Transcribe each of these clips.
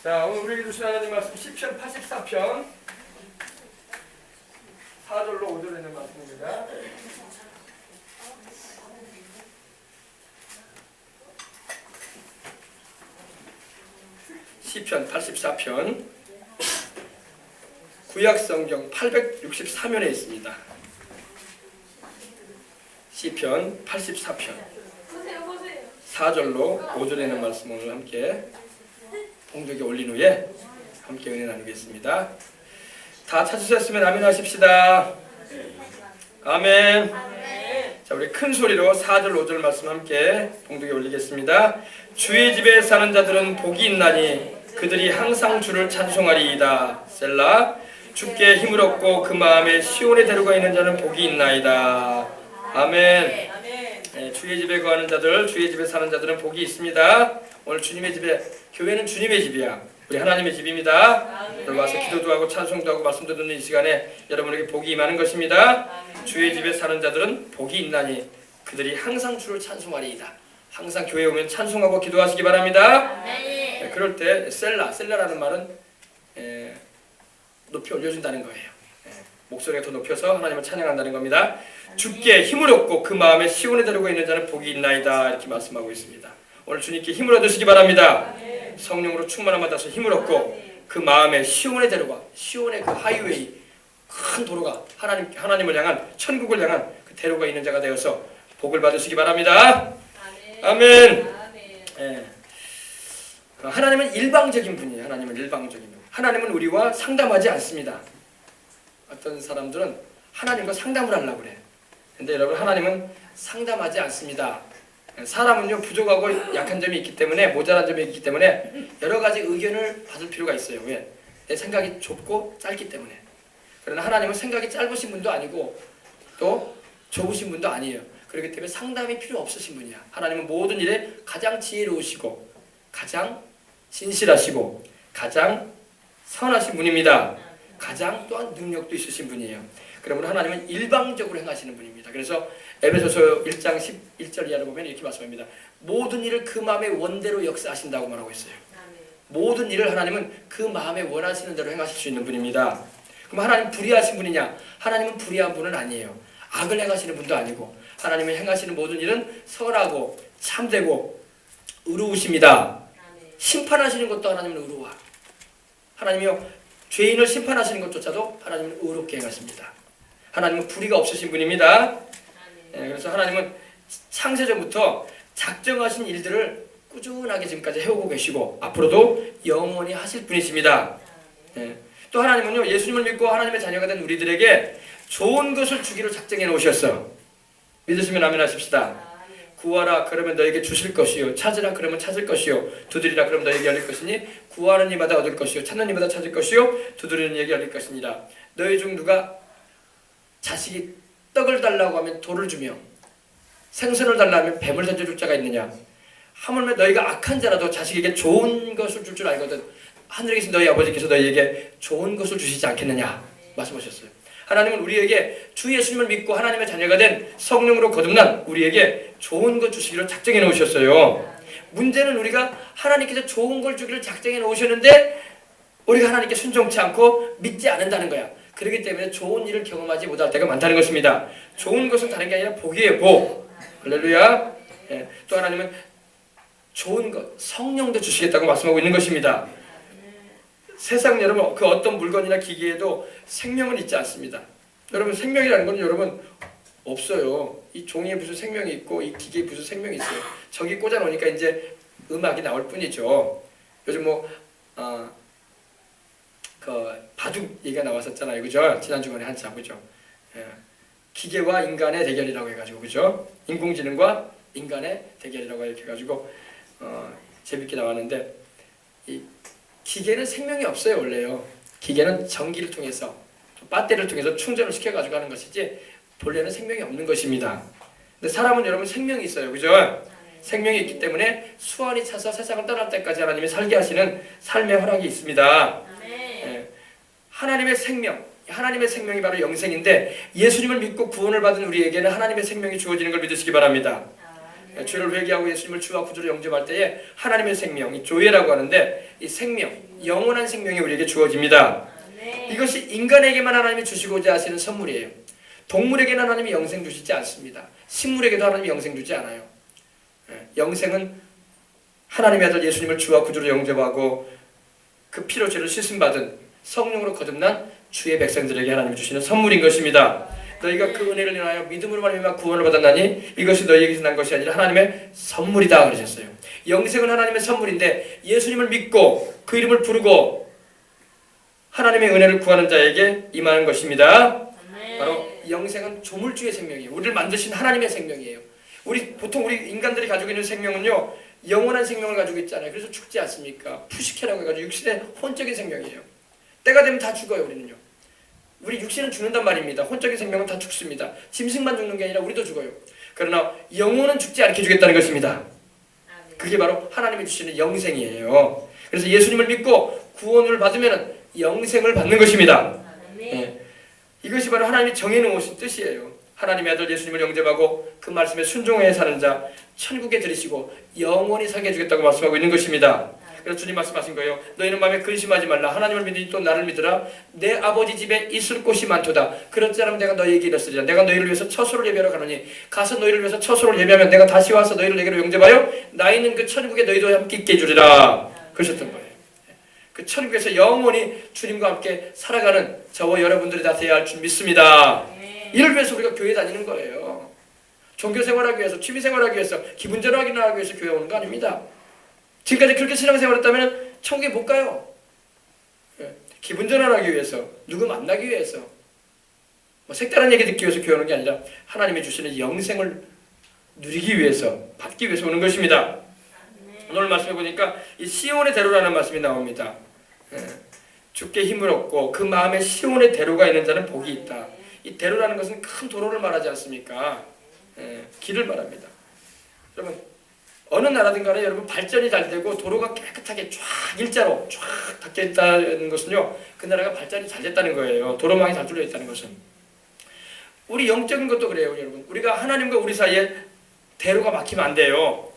자, 오늘 우리에게 주신 하나님 말씀 시편 84편 4절로 5절에 있는 말씀입니다. 시편 84편 구약성경 863면에 있습니다. 시편 84편 4절로 5절에 있는 말씀 오늘 함께 봉독에 올린 후에 함께 은혜 나누겠습니다. 다 찾으셨으면 아멘 하십시다. 아멘. 자, 우리 큰 소리로 4절 5절 말씀 함께 봉독에 올리겠습니다. 주의 집에 사는 자들은 복이 있나니 그들이 항상 주를 찬송하리이다. 셀라. 주께 힘을 얻고 그 마음에 시온에 데려가 있는 자는 복이 있나이다. 아멘. 네, 주의 집에 거하는 자들, 주의 집에 사는 자들은 복이 있습니다. 오늘 주님의 집에, 교회는 주님의 집이야. 우리 하나님의 집입니다. 오늘 와서 기도도 하고 찬송도 하고 말씀도 듣는 이 시간에 여러분에게 복이 임하는 것입니다. 주의 집에 사는 자들은 복이 있나니 그들이 항상 주를 찬송하리이다. 항상 교회에 오면 찬송하고 기도하시기 바랍니다. 네, 그럴 때 셀라라는 말은 높이 올려준다는 거예요. 목소리가 더 높여서 하나님을 찬양한다는 겁니다. 주께 힘을 얻고 그 마음에 시온에 데리고 있는 자는 복이 있나이다. 이렇게 말씀하고 있습니다. 오늘 주님께 힘을 얻으시기 바랍니다. 성령으로 충만함 받아서 힘을 얻고 그 마음에 시온에 데려가, 시온의 그 하이웨이, 큰 도로가 하나님을 향한, 천국을 향한 그 대로가 있는 자가 되어서 복을 받으시기 바랍니다. 아멘. 네. 하나님은 일방적인 분이에요. 하나님은 일방적인 분. 하나님은 우리와 상담하지 않습니다. 어떤 사람들은 하나님과 상담을 하려고 그래. 근데 여러분, 하나님은 상담하지 않습니다. 사람은요, 부족하고 약한 점이 있기 때문에, 모자란 점이 있기 때문에 여러 가지 의견을 받을 필요가 있어요. 왜? 내 생각이 좁고 짧기 때문에. 그러나 하나님은 생각이 짧으신 분도 아니고 또 좁으신 분도 아니에요. 그렇기 때문에 상담이 필요 없으신 분이야. 하나님은 모든 일에 가장 지혜로우시고 가장 진실하시고 가장 선하신 분입니다. 가장 또한 능력도 있으신 분이에요. 그러므로 하나님은 일방적으로 행하시는 분입니다. 그래서 에베소서 1장 11절 이하를 보면 이렇게 말씀합니다. 모든 일을 그 마음의 원대로 역사하신다고 말하고 있어요. 모든 일을 하나님은 그 마음에 원하시는 대로 행하실 수 있는 분입니다. 그럼 하나님 불의하신 분이냐? 하나님은 불의한 분은 아니에요. 악을 행하시는 분도 아니고 하나님이 행하시는 모든 일은 선하고 참되고 의로우십니다. 심판하시는 것도 하나님은 의로워. 하나님이요, 죄인을 심판하시는 것조차도 하나님은 의롭게 행하십니다. 하나님은 불의가 없으신 분입니다. 그래서 하나님은 창세전부터 작정하신 일들을 꾸준하게 지금까지 해오고 계시고 앞으로도 영원히 하실 분이십니다. 또 하나님은요, 예수님을 믿고 하나님의 자녀가 된 우리들에게 좋은 것을 주기로 작정해 놓으셨어요. 믿으시면 아멘 하십시다. 구하라 그러면 너에게 주실 것이요, 찾으라 그러면 찾을 것이요, 두드리라 그러면 너에게 열릴 것이니 구하는 이마다 얻을 것이요, 찾는 이마다 찾을 것이요, 두드리는 이에게 열릴 것이니라. 너희 중 누가 자식이 떡을 달라고 하면 돌을 주며 생선을 달라고 하면 뱀을 던져줄 자가 있느냐? 하물며 너희가 악한 자라도 자식에게 좋은 것을 줄 알거든 하늘에 계신 너희 아버지께서 너희에게 좋은 것을 주시지 않겠느냐 말씀하셨어요. 하나님은 우리에게 주 예수님을 믿고 하나님의 자녀가 된 성령으로 거듭난 우리에게 좋은 것 주시기를 작정해 놓으셨어요. 문제는 우리가 하나님께서 좋은 걸 주기를 작정해 놓으셨는데 우리가 하나님께 순종치 않고 믿지 않는다는 거야. 그렇기 때문에 좋은 일을 경험하지 못할 때가 많다는 것입니다. 좋은 것은 다른 게 아니라 복이에요. 복. 할렐루야. 또 하나님은 좋은 것, 성령도 주시겠다고 말씀하고 있는 것입니다. 세상 여러분 그 어떤 물건이나 기계에도 생명은 있지 않습니다. 여러분 생명이라는 건 여러분 없어요. 이 종이에 무슨 생명이 있고 이 기계에 무슨 생명이 있어요. 저기 꽂아 놓으니까 이제 음악이 나올 뿐이죠. 요즘 그 바둑 얘기가 나왔었잖아요, 그죠? 지난 주간에 한참 그죠? 기계와 인간의 대결이라고 해가지고 그죠? 인공지능과 인간의 대결이라고 이렇게 해가지고 재밌게 나왔는데 이 기계는 생명이 없어요, 원래요. 기계는 전기를 통해서, 배터리를 통해서 충전을 시켜가지고 하는 것이지 본래는 생명이 없는 것입니다. 근데 사람은 여러분 생명이 있어요, 그죠? 생명이 있기 때문에 수완이 차서 세상을 떠날 때까지 하나님이 살게 하시는 삶의 허락이 있습니다. 하나님의 생명이 바로 영생인데 예수님을 믿고 구원을 받은 우리에게는 하나님의 생명이 주어지는 걸 믿으시기 바랍니다. 죄를 회개하고 예수님을 주와 구주로 영접할 때에 하나님의 생명, 이 조회라고 하는데 이 생명, 영원한 생명이 우리에게 주어집니다. 이것이 인간에게만 하나님이 주시고자 하시는 선물이에요. 동물에게는 하나님이 영생 주시지 않습니다. 식물에게도 하나님이 영생 주지 않아요. 영생은 하나님의 아들 예수님을 주와 구주로 영접하고 그 피로 죄를 씻음받은 성령으로 거듭난 주의 백성들에게 하나님이 주시는 선물인 것입니다. 너희가 그 은혜를 인하여 믿음으로 말미암아 구원을 받았나니 이것이 너희에게서 난 것이 아니라 하나님의 선물이다 그러셨어요. 영생은 하나님의 선물인데 예수님을 믿고 그 이름을 부르고 하나님의 은혜를 구하는 자에게 임하는 것입니다. 바로 영생은 조물주의 생명이에요. 우리를 만드신 하나님의 생명이에요. 보통 우리 인간들이 가지고 있는 생명은요, 영원한 생명을 가지고 있잖아요. 그래서 죽지 않습니까? 푸시케라고 해가지고 육신의 혼적인 생명이에요. 때가 되면 다 죽어요. 우리는요. 우리 육신은 죽는단 말입니다. 혼적인 생명은 다 죽습니다. 짐승만 죽는 게 아니라 우리도 죽어요. 그러나 영혼은 죽지 않게 주겠다는 것입니다. 그게 바로 하나님이 주시는 영생이에요. 그래서 예수님을 믿고 구원을 받으면 영생을 받는 것입니다. 이것이 바로 하나님이 정해놓으신 뜻이에요. 하나님의 아들 예수님을 영접하고 그 말씀에 순종해 사는 자 천국에 들이시고 영원히 살게 해주겠다고 말씀하고 있는 것입니다. 그래서 주님 말씀하신 거예요. 너희는 마음에 근심하지 말라. 하나님을 믿으니 또 나를 믿으라. 내 아버지 집에 있을 곳이 많도다. 그렇지 않으면 내가 너희에게 이르시리라. 내가 너희를 위해서 처소를 예배하러 가노니 가서 너희를 위해서 처소를 예배하면 내가 다시 와서 너희를 내게로 영접하여 나 있는 그 천국에 너희도 함께 있게 해주리라. 그러셨던 거예요. 그 천국에서 영원히 주님과 함께 살아가는 저와 여러분들이 다 되어야 할 줄 믿습니다. 이를 위해서 우리가 교회 다니는 거예요. 종교생활하기 위해서, 취미생활하기 위해서, 기분전환하기 위해서 교회 오는 거 아닙니다. 지금까지 그렇게 신앙생활했다면 천국에 못 가요. 기분전환하기 위해서, 누구 만나기 위해서, 색다른 얘기 듣기 위해서 교회 오는 게 아니라 하나님이 주시는 영생을 누리기 위해서, 받기 위해서 오는 것입니다. 오늘 말씀해 보니까 이 시온의 대로라는 말씀이 나옵니다. 주께 힘을 얻고 그 마음에 시온의 대로가 있는 자는 복이 있다. 이 대로라는 것은 큰 도로를 말하지 않습니까? 길을 말합니다. 여러분 어느 나라든 간에 여러분 발전이 잘 되고 도로가 깨끗하게 쫙 일자로 쫙 닦여 있다는 것은요, 그 나라가 발전이 잘 됐다는 거예요. 도로망이 잘 뚫려 있다는 것은. 우리 영적인 것도 그래요, 여러분. 우리가 하나님과 우리 사이에 대로가 막히면 안 돼요.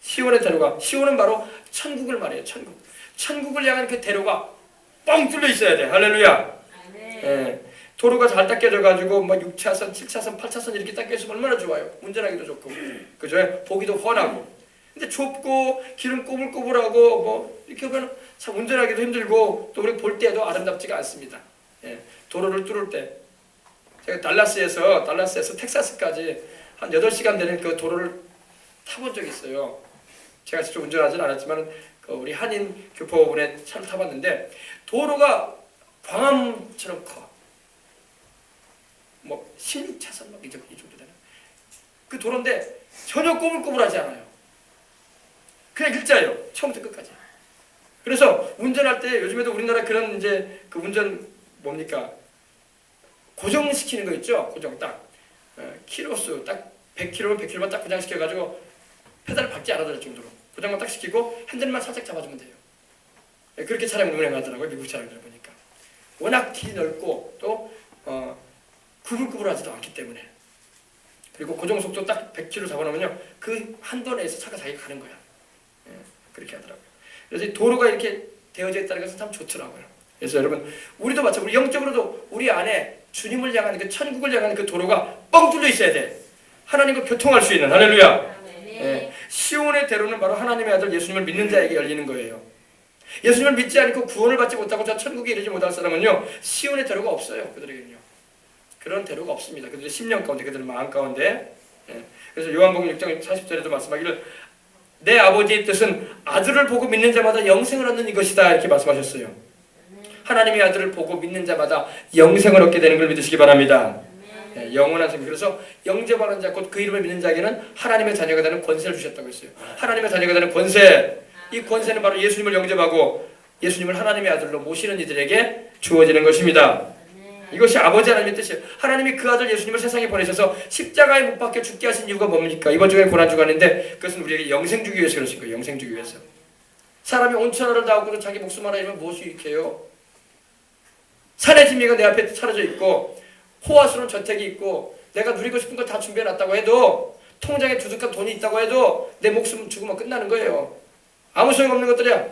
시온의 대로가, 시온은 바로 천국을 말해요. 천국을 향한 그 대로가 뻥 뚫려 있어야 돼. 할렐루야. 도로가 잘 닦여져가지고 6차선, 7차선, 8차선 이렇게 닦여있으면 얼마나 좋아요. 운전하기도 좋고, 그죠? 보기도 훤하고. 근데 좁고 길은 꼬불꼬불하고 이렇게 보면 참 운전하기도 힘들고 또 우리 볼 때도 아름답지가 않습니다. 도로를 뚫을 때 제가 달라스에서 텍사스까지 한 8시간 되는 그 도로를 타본 적이 있어요. 제가 직접 운전하지는 않았지만 우리 한인 교포분의 차를 타봤는데 도로가 광암처럼 커. 16차선 이 정도 되는 그 도로인데 전혀 꼬불꼬불하지 않아요. 그냥 일자예요. 처음부터 끝까지. 그래서 운전할 때 요즘에도 우리나라 그런 이제 그 운전 고정시키는 거 있죠. 고정 딱 키로수 딱 100km면 100km만 딱 고정시켜가지고 페달을 밟지 않아도 될 정도로 고정만 딱 시키고 핸들만 살짝 잡아주면 돼요. 그렇게 차량 운행하더라고요. 미국 차량들 보니까. 워낙 길이 넓고 또 구불구불하지도 않기 때문에. 그리고 고정속도 딱 100km 잡아놓으면요, 그 한도 내에서 차가 자기가 가는 거야. 그렇게 하더라고요. 그래서 이 도로가 이렇게 되어져 있다는 것은 참 좋더라고요. 그래서 여러분, 우리도 마찬가지로 우리 영적으로도 우리 안에 주님을 향한 그 천국을 향한 그 도로가 뻥 뚫려 있어야 돼. 하나님과 교통할 수 있는. 할렐루야. 시온의 대로는 바로 하나님의 아들 예수님을 믿는 자에게 열리는 거예요. 예수님을 믿지 않고 구원을 받지 못하고 저 천국에 이르지 못할 사람은요, 시온의 대로가 없어요. 그들에게는요. 그런 대로가 없습니다. 그들의 심령 가운데, 그들의 마음 가운데. 그래서 요한복음 6장 40절에도 말씀하기를 내 아버지의 뜻은 아들을 보고 믿는 자마다 영생을 얻는 이것이다 이렇게 말씀하셨어요. 하나님의 아들을 보고 믿는 자마다 영생을 얻게 되는 걸 믿으시기 바랍니다. 영원한 생명. 그래서 영접하는 자, 곧 그 이름을 믿는 자에게는 하나님의 자녀가 되는 권세를 주셨다고 했어요. 하나님의 자녀가 되는 권세. 이 권세는 바로 예수님을 영접하고 예수님을 하나님의 아들로 모시는 이들에게 주어지는 것입니다. 이것이 아버지 하나님의 뜻이에요. 하나님이 그 아들 예수님을 세상에 보내셔서 십자가에 못 박혀 죽게 하신 이유가 뭡니까? 이번 주에 고난주가 있는데 그것은 우리에게 영생 주기 위해서 그러신 거예요. 영생 주기 위해서. 사람이 온천하를 다하고 자기 목숨 하나 잃으면 무엇이 유익해요? 산의 진미가 내 앞에 차려져 있고 호화스러운 저택이 있고 내가 누리고 싶은 거 다 준비해놨다고 해도 통장에 두둑한 돈이 있다고 해도 내 목숨 죽으면 끝나는 거예요. 아무 소용없는 것들이야.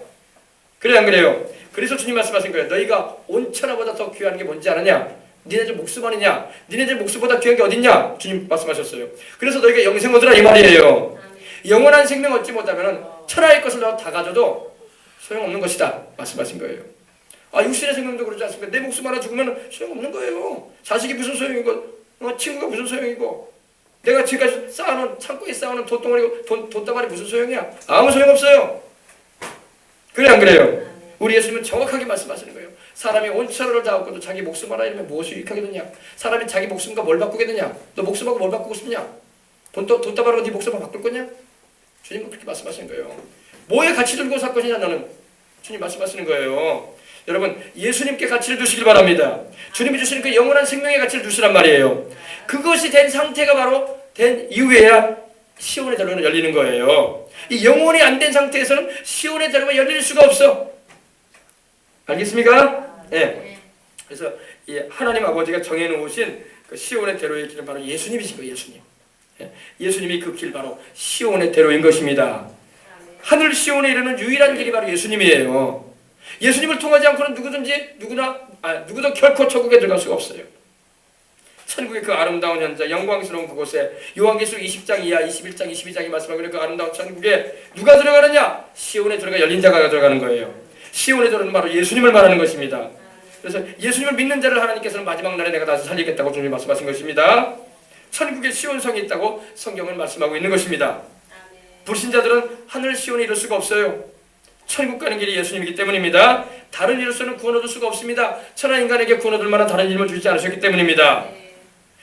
그래 안 그래요? 그래서 주님 말씀하신 거예요. 너희가 온 천하보다 더 귀한 게 뭔지 아느냐? 니네들 목숨 아니냐? 니네들 목숨보다 귀한 게 어딨냐? 주님 말씀하셨어요. 그래서 너희가 영생 얻으라 이 말이에요. 영원한 생명 얻지 못하면 천하의 것을 너 다 가져도 소용없는 것이다 말씀하신 거예요. 육신의 생명도 그러지 않습니까? 내 목숨 하나 죽으면 소용없는 거예요. 자식이 무슨 소용이고 친구가 무슨 소용이고 내가 지금까지 쌓아놓은 창고에 쌓아놓은 돈덩어리 무슨 소용이야? 아무 소용없어요. 그래 안 그래요? 우리 예수님은 정확하게 말씀하시는 거예요. 사람이 온 천하를 다 얻고도 자기 목숨 하나 잃으면 무엇을 유익하겠느냐? 사람이 자기 목숨과 뭘 바꾸겠느냐? 너 목숨하고 뭘 바꾸고 싶냐? 돈 따발하고 네 목숨을 바꿀 거냐? 주님은 그렇게 말씀하시는 거예요. 뭐에 가치 들고 살 것이냐 너는? 주님 말씀하시는 거예요. 여러분 예수님께 가치를 두시길 바랍니다. 주님이 주시는 그 영원한 생명의 가치를 두시란 말이에요. 그것이 된 상태가 바로 된 이후에야 시온의 대로는 열리는 거예요. 이 영혼이 안 된 상태에서는 시온의 대로가 열릴 수가 없어. 알겠습니까? 네. 그래서 이 하나님 아버지가 정해놓으신 그 시온의 대로의 길은 바로 예수님이신 거예요. 예수님. 예수님이 그 길 바로 시온의 대로인 것입니다. 하늘 시온에 이르는 유일한 길이 바로 예수님이에요. 예수님을 통하지 않고는 누구도 결코 천국에 들어갈 수가 없어요. 천국의 그 아름다운 현장, 영광스러운 그곳에 요한계시록 20장 이하 21장 22장이 말씀하고 있는 그 아름다운 천국에 누가 들어가느냐? 시온의 도로가 열린 자가 들어가는 거예요. 시온의 도로는 바로 예수님을 말하는 것입니다. 그래서 예수님을 믿는 자를 하나님께서는 마지막 날에 내가 다시 살리겠다고 주님이 말씀하신 것입니다. 천국에 시온성이 있다고 성경은 말씀하고 있는 것입니다. 불신자들은 하늘 시온에 이룰 수가 없어요. 천국 가는 길이 예수님이기 때문입니다. 다른 이로서는 구원 얻을 수가 없습니다. 천하 인간에게 구원 얻을 만한 다른 이름을 주지 않으셨기 때문입니다.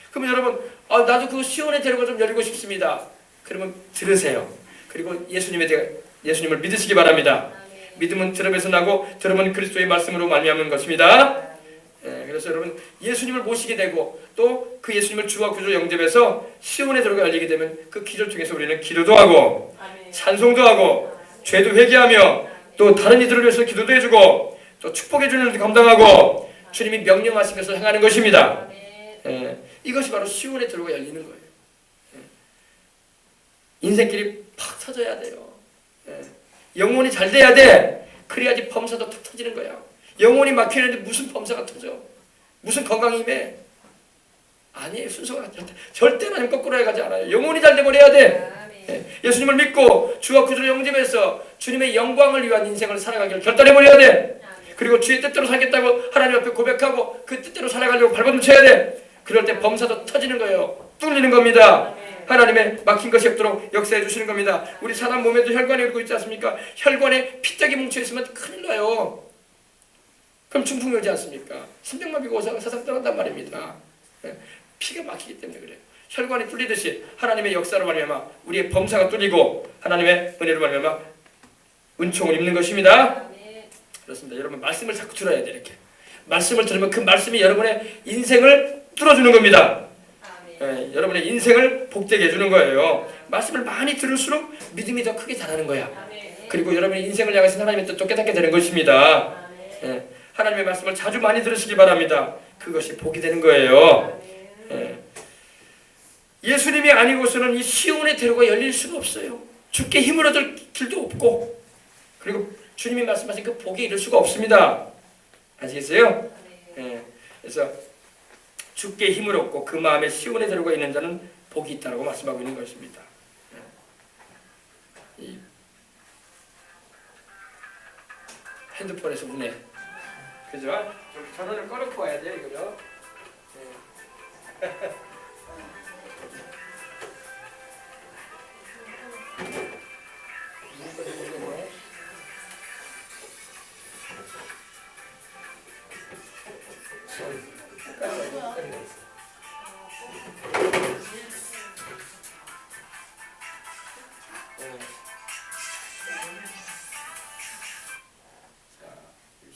그러면 여러분 나도 그 시온의 대로가 좀 열리고 싶습니다. 그러면 들으세요. 그리고 예수님을 믿으시기 바랍니다. 믿음은 들음에서 나고 들음은 그리스도의 말씀으로 말미암는 것입니다. 그래서 여러분 예수님을 모시게 되고 또 그 예수님을 주와 구주로 영접해서 시온의 대로가 열리게 되면 그 길을 통해서 우리는 기도도 하고 찬송도 하고 죄도 회개하며 또 다른 이들을 위해서 기도도 해주고 또 축복해 주는 일도 감당하고 주님이 명령하신 것을 행하는 것입니다. 이것이 바로 시온의 대로가 열리는 거예요. 인생길이 팍 터져야 돼요. 영혼이 잘 돼야 돼. 그래야지 범사도 탁 터지는 거야. 영혼이 막히는데 무슨 범사가 터져? 무슨 건강이 임해? 아니에요. 순서가 절대 하나님 거꾸로 해가지 않아요. 영혼이 잘 돼버려야 돼. 예수님을 믿고 주와 구주로 영접해서 주님의 영광을 위한 인생을 살아가기를 결단해버려야 돼. 그리고 주의 뜻대로 살겠다고 하나님 앞에 고백하고 그 뜻대로 살아가려고 발버둥 쳐야 돼. 그럴 때 범사도 터지는 거예요. 뚫리는 겁니다. 하나님의 막힌 것이 없도록 역사해 주시는 겁니다. 우리 사람 몸에도 혈관이 흐르고 있지 않습니까? 혈관에 피딱이 뭉쳐있으면 큰일 나요. 그럼 중풍이 오지 않습니까? 심장마비가 오서 사상 떠난단 말입니다. 피가 막히기 때문에 그래요. 혈관이 뚫리듯이 하나님의 역사로 말미암아 우리의 범사가 뚫리고 하나님의 은혜로 말미암아 은총을 입는 것입니다. 그렇습니다. 여러분 말씀을 자꾸 들어야 돼. 이렇게 말씀을 들으면 그 말씀이 여러분의 인생을 뚫어주는 겁니다. 여러분의 인생을 복되게 해주는 거예요. 말씀을 많이 들을수록 믿음이 더 크게 자라는 거야. 그리고 여러분의 인생을 향해서 하나님의 뜻도 깨닫게 되는 것입니다. 하나님의 말씀을 자주 많이 들으시기 바랍니다. 그것이 복이 되는 거예요. 예수님이 아니고서는 이 시온의 대로가 열릴 수가 없어요. 주께 힘을 얻을 길도 없고 그리고 주님이 말씀하신 그 복에 이를 수가 없습니다. 아시겠어요? 그래서 주께 힘을 얻고 그 마음에 시온의 대로가 있는 자는 복이 있다고 말씀하고 있는 것입니다. 이 핸드폰에서 우네. 그죠? 전원을 꺼놓고 와야 돼 이거죠?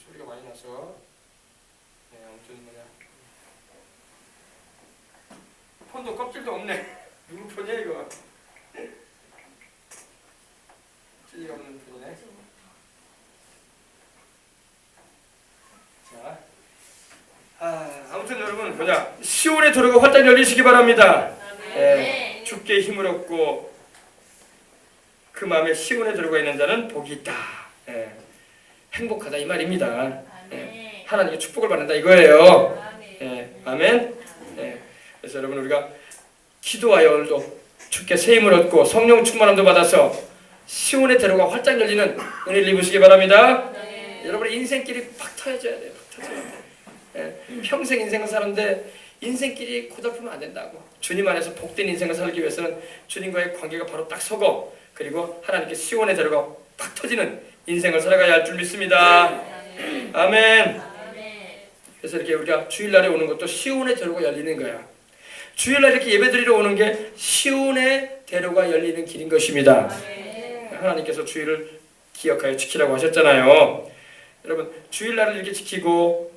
소리가 많이 나서 아무튼 폰도 껍질도 없네. 누구 폰이야 이거? 찌가 없는 폰이네. 자, 아무튼 여러분 보자. 시온의 도로가 활짝 열리시기 바랍니다. 주께 힘을 얻고 그 마음에 시온에 들어가 있는 자는 복이 있다. 예. 행복하다 이 말입니다. 예. 하나님의 축복을 받는다 이거예요. 예. 아멘. 예. 그래서 여러분 우리가 기도하여 오늘도 주께 새 힘을 얻고 성령 충만함도 받아서 시온의 대로가 활짝 열리는 은혜를 입으시기 바랍니다. 여러분의 인생길이 팍 터져야 돼요. 팍 터져야 돼요. 예. 평생 인생을 사는데 인생길이 고달프면 안 된다고. 주님 안에서 복된 인생을 살기 위해서는 주님과의 관계가 바로 딱 서고 그리고 하나님께 시온의 대로가 팍 터지는 인생을 살아가야 할 줄 믿습니다. 아멘. 그래서 이렇게 우리가 주일날에 오는 것도 시온의 대로가 열리는 거야. 주일날 이렇게 예배드리러 오는 게 시온의 대로가 열리는 길인 것입니다. 하나님께서 주일을 기억하여 지키라고 하셨잖아요. 여러분 주일날을 이렇게 지키고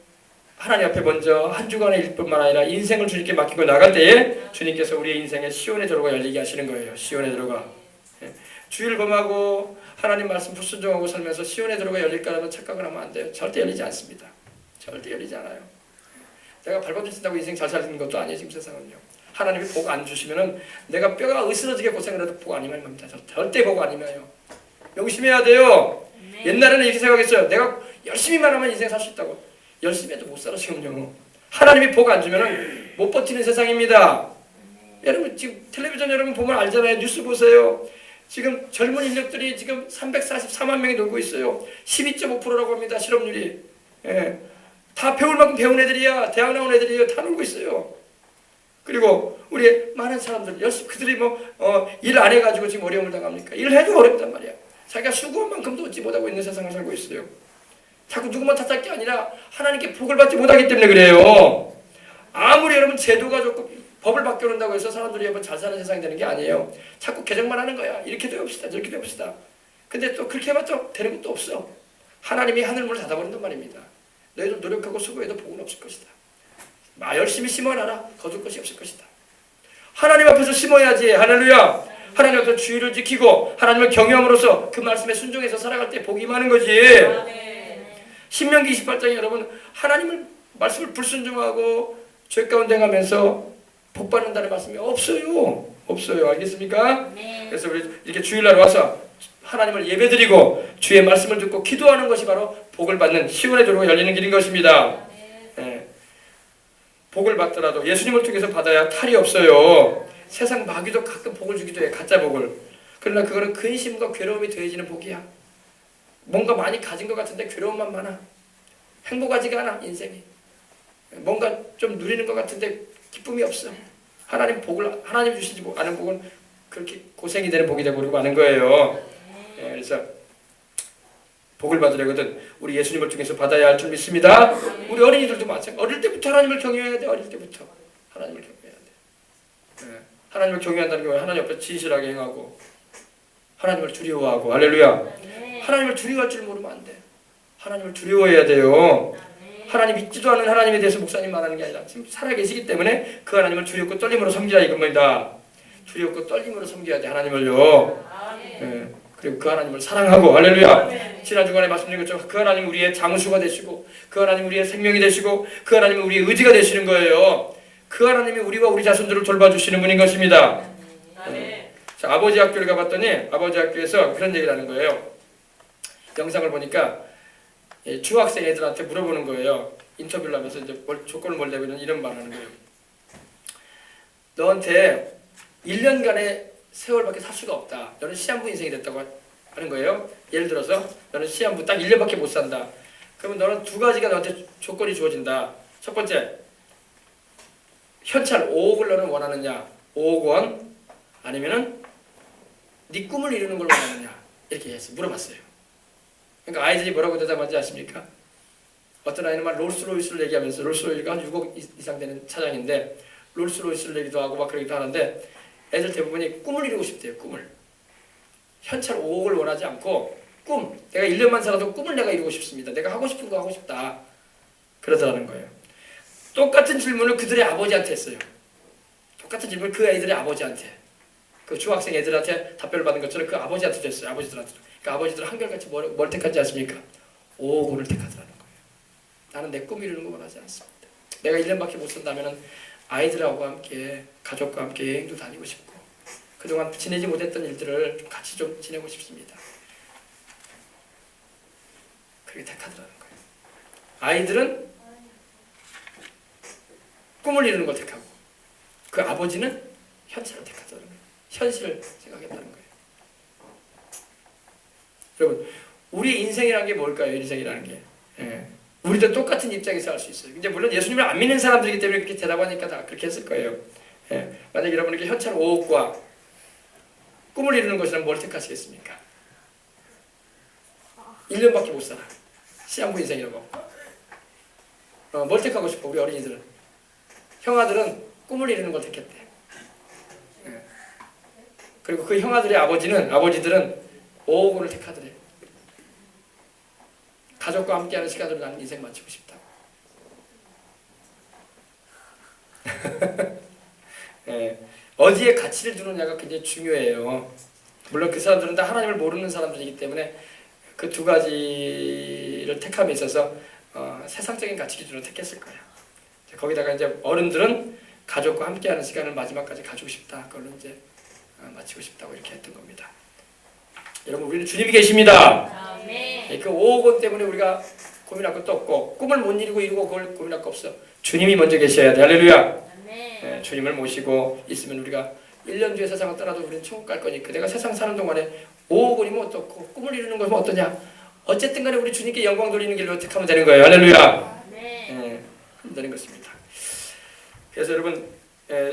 하나님 앞에 먼저 한 주간의 일뿐만 아니라 인생을 주님께 맡기고 나갈 때에 주님께서 우리의 인생에 시온의 대로가 열리게 하시는 거예요. 시온의 대로가. 주일 범하고 하나님 말씀 불순종하고 살면서 시온의 대로가 열릴까라는 착각을 하면 안 돼요. 절대 열리지 않습니다. 절대 열리지 않아요. 내가 발버둥친다고 인생 잘 사는 것도 아니에요. 지금 세상은요. 하나님이 복 안 주시면은 내가 뼈가 으스러지게 고생을 해도 복 안 임하는 겁니다. 절대 복 안 임해요. 명심해야 돼요. 옛날에는 이렇게 생각했어요. 내가 열심히만 하면 인생 살 수 있다고. 열심히 해도 못 살아 지금요. 하나님이 복 안 주면은 못 버티는 세상입니다. 여러분 지금 텔레비전 여러분 보면 알잖아요. 뉴스 보세요. 지금 젊은 인력들이 지금 344만 명이 놀고 있어요. 12.5%라고 합니다. 실업률이. 예. 다 배울 만큼 배운 애들이야. 대학 나온 애들이야. 다 놀고 있어요. 그리고 우리 많은 사람들 열심히 그들이 일 안 해가지고 지금 어려움을 당합니까? 일을 해도 어렵단 말이야. 자기가 수고한 만큼도 얻지 못하고 있는 세상을 살고 있어요. 자꾸 누구만 탓할 게 아니라 하나님께 복을 받지 못하기 때문에 그래요. 아무리 여러분 제도가 좋고 법을 바꿔놓는다고 해서 사람들이 여러분 잘 사는 세상이 되는 게 아니에요. 자꾸 개정만 하는 거야. 이렇게도 해봅시다. 저렇게도 해봅시다. 근데 또 그렇게 해봤자 되는 것도 없어. 하나님이 하늘문을 닫아버린단 말입니다. 너희들 노력하고 수고해도 복은 없을 것이다. 열심히 심어놔라. 거둘 것이 없을 것이다. 하나님 앞에서 심어야지. 할렐루야. 하나님 앞에서 주의를 지키고 하나님을 경외함으로써 그 말씀에 순종해서 살아갈 때 복이 많은 거지. 신명기 28장에 여러분 하나님을 말씀을 불순종하고 죄 가운데 가면서 복 받는다는 말씀이 없어요. 없어요. 알겠습니까? 그래서 우리 이렇게 주일날 와서 하나님을 예배드리고 주의 말씀을 듣고 기도하는 것이 바로 복을 받는 시온의 도로가 열리는 길인 것입니다. 예. 복을 받더라도 예수님을 통해서 받아야 탈이 없어요. 세상 마귀도 가끔 복을 주기도 해. 가짜 복을. 그러나 그거는 근심과 괴로움이 더해지는 복이야. 뭔가 많이 가진 것 같은데 괴로움만 많아. 행복하지가 않아 인생이. 뭔가 좀 누리는 것 같은데 기쁨이 없어. 하나님 주시지 않은 복은 그렇게 고생이 되는 복이 되버리고 하는 거예요. 예, 그래서 복을 받으려거든 우리 예수님을 통해서 받아야 할 줄 믿습니다. 우리 어린이들도 마찬가지. 어릴 때부터 하나님을 경외해야 돼. 어릴 때부터 하나님을 경외해야 돼. 예, 하나님을 경외한다는 게 하나님 앞에 진실하게 행하고 하나님을 두려워하고. 할렐루야. 하나님을 두려워할 줄 모르면 안 돼. 하나님을 두려워해야 돼요. 하나님 믿지도 않는 하나님에 대해서 목사님 말하는 게 아니라 지금 살아계시기 때문에 그 하나님을 두렵고 떨림으로 섬기라 이겁니다. 두렵고 떨림으로 섬겨야 돼 하나님을요. 예, 그리고 그 하나님을 사랑하고. 할렐루야. 지난 주간에 말씀드린 것처럼 그 하나님 우리의 장수가 되시고 그 하나님 우리의 생명이 되시고 그 하나님 우리의 의지가 되시는 거예요. 그 하나님이 우리와 우리 자손들을 돌봐주시는 분인 것입니다. 자, 아버지 학교를 가봤더니 아버지 학교에서 그런 얘기를 하는 거예요. 영상을 보니까 중학생 애들한테 물어보는 거예요. 인터뷰를 하면서 이제 조건을 뭘 내면 이런 말을 하는 거예요. 너한테 1년간의 세월밖에 살 수가 없다. 너는 시한부 인생이 됐다고 하는 거예요. 예를 들어서 너는 시한부 딱 1년밖에 못 산다. 그러면 너는 두 가지가 너한테 조건이 주어진다. 첫 번째, 현찰 5억을 너는 원하느냐? 5억 원? 아니면은 네 꿈을 이루는 걸 원하느냐? 이렇게 물어봤어요. 그러니까 아이들이 뭐라고 대답하지 아십니까? 어떤 아이는 막 롤스로이스를 얘기하면서 롤스로이스가 한 6억 이상 되는 차량인데 롤스로이스를 얘기도 하고 막 그러기도 하는데 애들 대부분이 꿈을 이루고 싶대요. 꿈을. 현찰 5억을 원하지 않고 꿈. 내가 1년만 살아도 꿈을 내가 이루고 싶습니다. 내가 하고 싶은 거 하고 싶다. 그러더라는 거예요. 똑같은 질문을 그들의 아버지한테 했어요. 똑같은 질문을 그 아이들의 아버지한테. 그 중학생 애들한테 답변을 받은 것처럼 그 아버지한테도 했어요. 아버지들한테. 그러니까 아버지들은 한결같이 뭘 택하지 않습니까? 5억을 택하더라는 거예요. 나는 내 꿈 이루는 거 원하지 않습니다. 내가 1년밖에 못 산다면 아이들하고 함께 가족과 함께 여행도 다니고 싶고 그동안 지내지 못했던 일들을 같이 좀 지내고 싶습니다. 그렇게 택하더라는 거예요. 아이들은 꿈을 이루는 걸 택하고 그 아버지는 현실을 택하더라는 거예요. 현실을 생각했다는 거예요. 여러분, 우리 인생이라는 게 뭘까요? 인생이라는 게. 우리도 똑같은 입장에서 할 수 있어요. 이제 물론 예수님을 안 믿는 사람들이기 때문에 그렇게 대답하니까 다 그렇게 했을 거예요. 만약 여러분에게 현찰 5억과 꿈을 이루는 것이라면 뭘 택하시겠습니까? 1년밖에 못 살아. 시한부 인생이라고. 뭘 택하고 싶어? 우리 어린이들은. 형아들은 꿈을 이루는 걸 택했대. 그리고 그 형아들의 아버지들은 5억 원을 택하더래. 가족과 함께하는 시간으로 나는 인생 마치고 싶다. 어디에 가치를 두느냐가 굉장히 중요해요. 물론 그 사람들은 다 하나님을 모르는 사람들이기 때문에 그 두 가지를 택함에 있어서 세상적인 가치 기준으로 택했을 거예요. 거기다가 이제 어른들은 가족과 함께하는 시간을 마지막까지 가지고 싶다. 그걸로 이제 마치고 싶다고 이렇게 했던 겁니다. 여러분, 우리는 주님이 계십니다. 그 5억 원 때문에 우리가 고민할 것도 없고 꿈을 못 이루고 그걸 고민할 거 없어. 주님이 먼저 계셔야 돼. 할렐루야. 주님을 모시고 있으면 우리가 1년 뒤에 세상을 떠나도 우리는 천국 갈 거니까 내가 세상 사는 동안에 5억 원이면 어떻고 꿈을 이루는 것이면 어떠냐. 어쨌든 간에 우리 주님께 영광 돌리는 길로 택하면 되는 거예요. 할렐루야. 되는 것입니다. 그래서 여러분,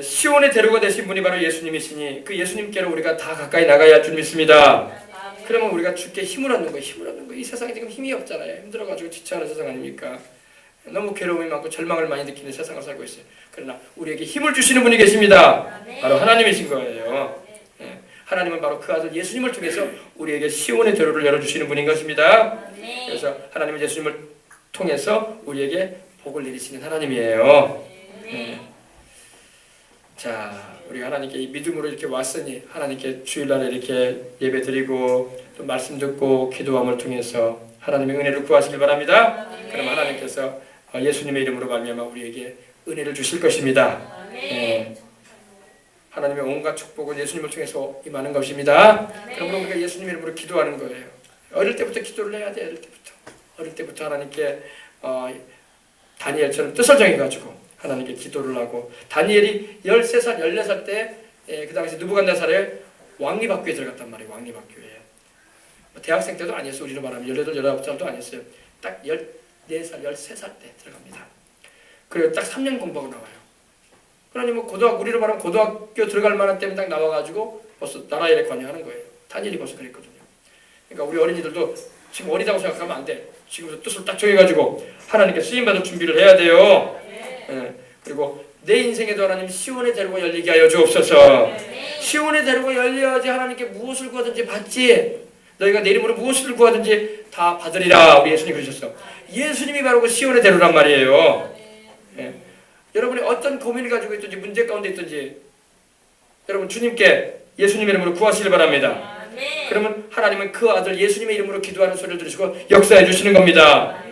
시온의 대로가 되신 분이 바로 예수님이시니 그 예수님께로 우리가 다 가까이 나가야 할 줄 믿습니다. 그러면 우리가 주께 힘을 얻는 거예요. 힘을 얻는 거예요. 이 세상에 지금 힘이 없잖아요. 힘들어가지고 지쳐하는 세상 아닙니까? 너무 괴로움이 많고 절망을 많이 느끼는 세상을 살고 있어요. 그러나 우리에게 힘을 주시는 분이 계십니다. 바로 하나님이신 거예요. 하나님은 바로 그 아들 예수님을 통해서 우리에게 시온의 대로를 열어주시는 분인 것입니다. 그래서 하나님은 예수님을 통해서 우리에게 복을 내리시는 하나님이에요. 자, 우리 하나님께 이 믿음으로 이렇게 왔으니 하나님께 주일날에 이렇게 예배드리고 또 말씀 듣고 기도함을 통해서 하나님의 은혜를 구하시길 바랍니다. 그럼 하나님께서 예수님의 이름으로 말미암아 우리에게 은혜를 주실 것입니다. 하나님의 온갖 축복은 예수님을 통해서 임하는 것입니다. 그러므로 우리가 예수님의 이름으로 기도하는 거예요. 어릴 때부터 기도를 해야 돼. 어릴 때부터 하나님께 다니엘처럼 뜻을 정해가지고 하나님께 기도를 하고, 다니엘이 13살, 14살 때 그 당시 느부갓네살의 왕립학교에 들어갔단 말이에요. 왕립학교에. 대학생 때도 아니었어요. 우리로 말하면 18, 19살도 아니었어요. 딱 14살, 13살 때 들어갑니다. 그리고 딱 3년 공부하고 나와요. 그러니 뭐 우리로 말하면 고등학교 들어갈 만한 때면 딱 나와가지고 벌써 나라 일에 관여하는 거예요. 다니엘이 벌써 그랬거든요. 그러니까 우리 어린이들도 지금 어리다고 생각하면 안 돼. 지금부터 뜻을 딱 정해가지고 하나님께 쓰임받을 준비를 해야 돼요. 그리고 내 인생에도 하나님 시온의 대로가 열리게 하여 주옵소서. 시온의 대로가 열려야지 하나님께 무엇을 구하든지 받지. 너희가 내 이름으로 무엇을 구하든지 다 받으리라. 우리 예수님이 그러셨어. 예수님이 바로 그 시온의 대로란 말이에요. 여러분이 어떤 고민을 가지고 있든지 문제 가운데 있든지 여러분 주님께 예수님의 이름으로 구하시길 바랍니다. 그러면 하나님은 그 아들 예수님의 이름으로 기도하는 소리를 들으시고 역사해 주시는 겁니다.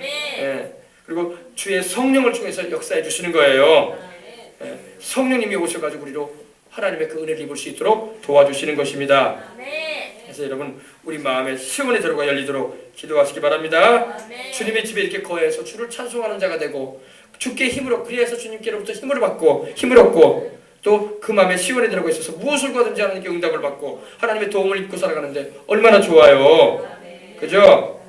그리고 주의 성령을 통해서 역사해 주시는 거예요. 성령님이 오셔가지고 우리로 하나님의 그 은혜를 입을 수 있도록 도와주시는 것입니다. 그래서 여러분 우리 마음에 시온의 대로가 열리도록 기도하시기 바랍니다. 주님의 집에 이렇게 거해서 주를 찬송하는 자가 되고 주께 힘을 얻고, 그래서 주님께로부터 힘을 받고 힘을 얻고 또 그 마음에 시온의 대로가 있어서 무엇을 구하든지 하나님께 응답을 받고 하나님의 도움을 입고 살아가는데 얼마나 좋아요. 그죠?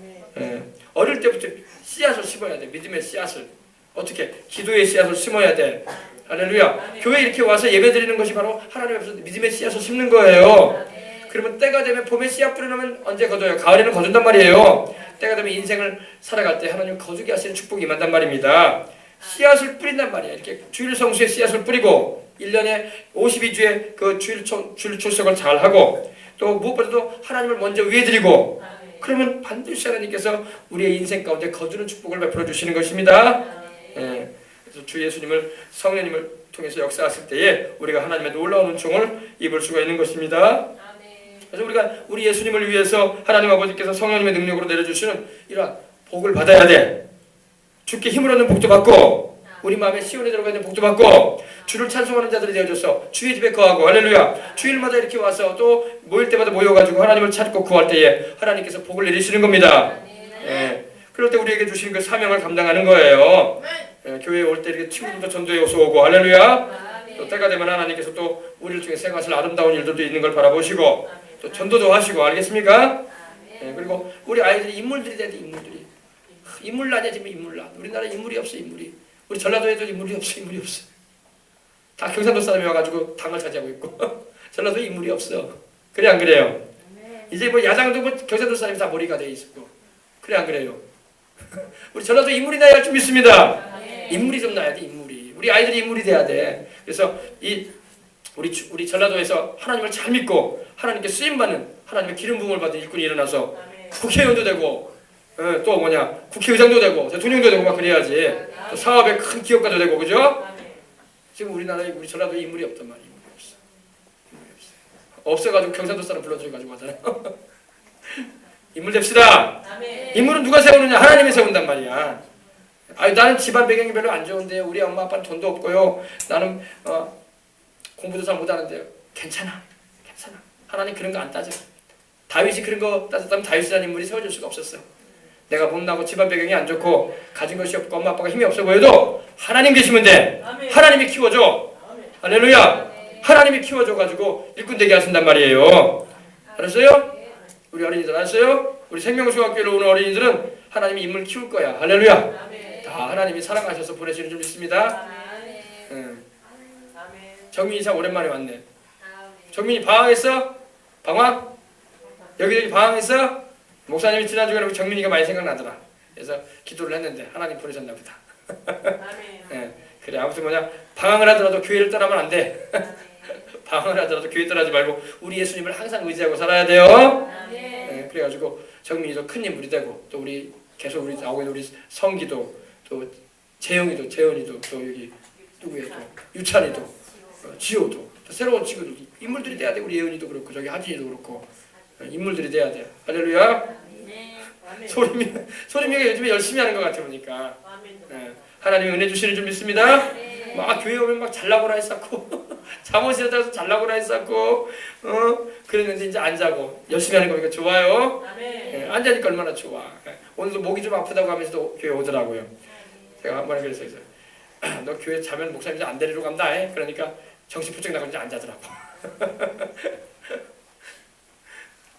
어릴 때부터 씨앗을 심어야 돼. 믿음의 씨앗을. 어떻게? 기도의 씨앗을 심어야 돼. 할렐루야. 교회에 이렇게 와서 예배 드리는 것이 바로 하나님 앞에서 믿음의 씨앗을 심는 거예요. 그러면 때가 되면 봄에 씨앗 뿌려놓으면 언제 거둬요? 가을에는 거둔단 말이에요. 때가 되면 인생을 살아갈 때 하나님 거두게 하시는 축복이 임한단 말입니다. 씨앗을 뿌린단 말이에요. 이렇게 주일 성수에 씨앗을 뿌리고 1년에 52주에 그 주일 출석을 잘 하고 또 무엇보다도 하나님을 먼저 위에 드리고 그러면 반드시 하나님께서 우리의 인생 가운데 거두는 축복을 베풀어 주시는 것입니다. 그래서 주 예수님을 성령님을 통해서 역사하실 때에 우리가 하나님의 놀라운 은총을 입을 수가 있는 것입니다. 그래서 우리가 우리 예수님을 위해서 하나님 아버지께서 성령님의 능력으로 내려주시는 이러한 복을 받아야 돼. 주께 힘을 얻는 복도 받고 우리 마음에 시온에 들어가 있는 복도 받고 주를 찬송하는 자들이 되어줘서 주의 집에 거하고 할렐루야. 주일마다 이렇게 와서 또 모일 때마다 모여가지고 하나님을 찾고 구할 때에 하나님께서 복을 내리시는 겁니다. 예. 그럴 때 우리에게 주신 그 사명을 감당하는 거예요. 예. 교회에 올 때 이렇게 친구들도 전도에 어서 오고 할렐루야. 또 때가 되면 하나님께서 또 우리를 통해 생각하실 아름다운 일들도 있는 걸 바라보시고 또 전도도 하시고 알겠습니까? 예. 그리고 우리 아이들이 인물들이 돼야 돼. 인물난이야 지금 인물난. 우리나라 인물이 없어 인물이. 우리 전라도에도 인물이 없어. 다 경상도 사람이 와가지고 당을 차지하고 있고 전라도에 인물이 없어. 그래 안 그래요? 이제 뭐 야당도 뭐 경상도 사람이 다 머리가 돼 있고 그래 안 그래요? 우리 전라도 인물이 나야 할 줄 믿습니다. 인물이 좀 나야 돼 인물이. 우리 아이들이 인물이 돼야 돼. 그래서 우리 전라도에서 하나님을 잘 믿고 하나님께 쓰임받는 하나님의 기름 부음을 받은 일꾼이 일어나서 국회의원도 되고 또 국회의장도 되고 대통령도 되고 막 그래야지. 또 사업에 큰 기업가도 되고 그죠? 지금 우리나라에 우리 전라도에 인물이 없단 말이에요. 인물이 없어. 없어가지고 경상도 사람 불러들여가지고 하잖아요. 인물 됩시다. 인물은 누가 세우느냐? 하나님이 세운단 말이야. 나는 집안 배경이 별로 안 좋은데요. 우리 엄마 아빠는 돈도 없고요. 나는 공부도 잘 못하는데요. 괜찮아. 하나님 그런 거 안 따져. 다윗이 그런 거 따졌다면 다윗이라는 인물이 세워질 수가 없었어. 내가 못나고 집안 배경이 안 좋고 가진 것이 없고 엄마 아빠가 힘이 없어 보여도 하나님 계시면 돼. 하나님이 키워줘. 할렐루야. 하나님이 키워줘가지고 일꾼 되게 하신단 말이에요. 알았어요? 우리 어린이들 알았어요? 우리 생명중학교로 오는 어린이들은 하나님이 인물 키울 거야. 할렐루야. 다 하나님이 사랑하셔서 보내시는 줄 믿습니다. 정민이 참 오랜만에 왔네. 정민이 방황했어? 방황? 여기저기 방황했어? 목사님이 지난주에 정민이가 많이 생각나더라. 그래서 기도를 했는데 하나님 보내셨나 보다. 네, 그래 아무튼 방황을 하더라도 교회를 떠나면 안 돼. 방황을 하더라도 교회 떠나지 말고 우리 예수님을 항상 의지하고 살아야 돼요. 네, 그래가지고 정민이도 큰 인물이 되고 또 우리 계속 우리 나오고 있는 우리 성기도 또 재영이도 재현이도 또 여기 누구예요? 또 유찬이도 지호도 또 새로운 친구들 인물들이 돼야 돼. 우리 예은이도 그렇고 저기 하진이도 그렇고 인물들이 돼야 돼. 할렐루야. 소리미가 요즘에 열심히 하는 것 같아 보니까. 하나님이 은혜 주시는 줄 믿습니다. 막 교회 오면 막 잘나고라 했었고 잠옷에 따라서 잘나고라 했었고 그랬는데 이제 안 자고 열심히 하는 거니까 좋아요. 안 자니까 얼마나 좋아. 오늘도 목이 좀 아프다고 하면서도 교회 오더라고요. 제가 한 번에 그랬어요. 너 교회 자면 목사님 이제 안 데리러 간다. 그러니까 정신 부쩍 나고 이제 안 자더라고.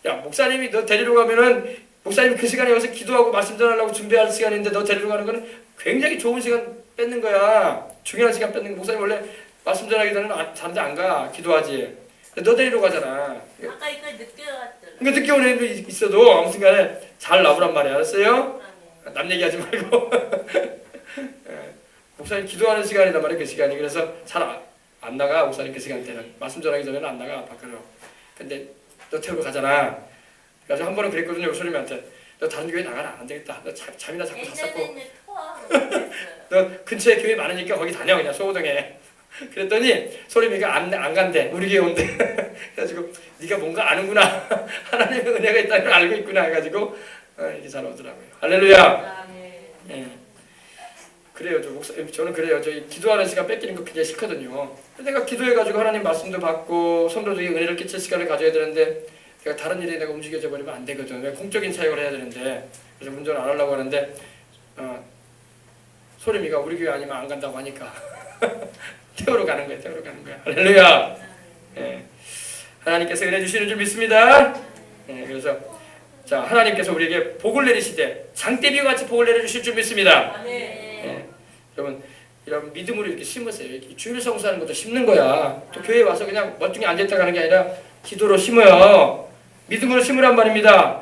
야 목사님이 너 데리러 가면은 목사님 그 시간에 와서 기도하고 말씀 전하려고 준비할 시간인데 너 데리러 가는 거는 굉장히 좋은 시간 뺏는 거야. 중요한 시간 뺏는 거. 목사님 원래 말씀 전하기 전에는 잠도 안 가. 기도하지. 너 데리러 가잖아. 아까 이거 늦게 왔더라. 그러니까 늦게 오는 애도 있어도 아무튼 간에 잘 나오란 말이야. 알았어요? 남 얘기하지 말고. 목사님 기도하는 시간이란 말이야. 그 시간이. 그래서 잘 안 나가. 목사님 그 시간대는. 말씀 전하기 전에는 안 나가. 밖으로. 근데 너 태우러 가잖아. 그래서 한 번은 그랬거든요. 소림이한테. 너 다른 교회 나가라. 안 되겠다. 너 잠이나 자꾸 잤었고. 너 근처에 교회 많으니까 거기 다녀. 그냥 소호동에. 그랬더니 소림이가 안 간대. 우리 교회 온대. 그래가지고 네가 뭔가 아는구나. 하나님의 은혜가 있다는 걸 알고 있구나 해가지고 이렇게 잘 오더라고요. 할렐루야. 예. 그래요. 저는 그래요. 저희 기도하는 시간 뺏기는 거 굉장히 싫거든요. 내가 기도해가지고 하나님 말씀도 받고 성도들에게 은혜를 끼칠 시간을 가져야 되는데 제가 다른 일에 내가 움직여져 버리면 안 되거든. 왜 공적인 사역을 해야 되는데 그래서 운전을 안 하려고 하는데 소림이가 우리 교회 아니면 안 간다고 하니까 태우러 가는 거야. 할렐루야. 예. 하나님께서 은혜 주시는 줄 믿습니다. 예. 그래서 자 하나님께서 우리에게 복을 내리시되 장대비와 같이 복을 내려주실 줄 믿습니다. 예. 여러분 이런 믿음으로 이렇게 심으세요. 이렇게 주일 성수하는 것도 심는 거야. 또 교회에 와서 그냥 멀뚱히 앉아있다 가는 게 아니라 기도로 심어요. 믿음으로 심으란 말입니다.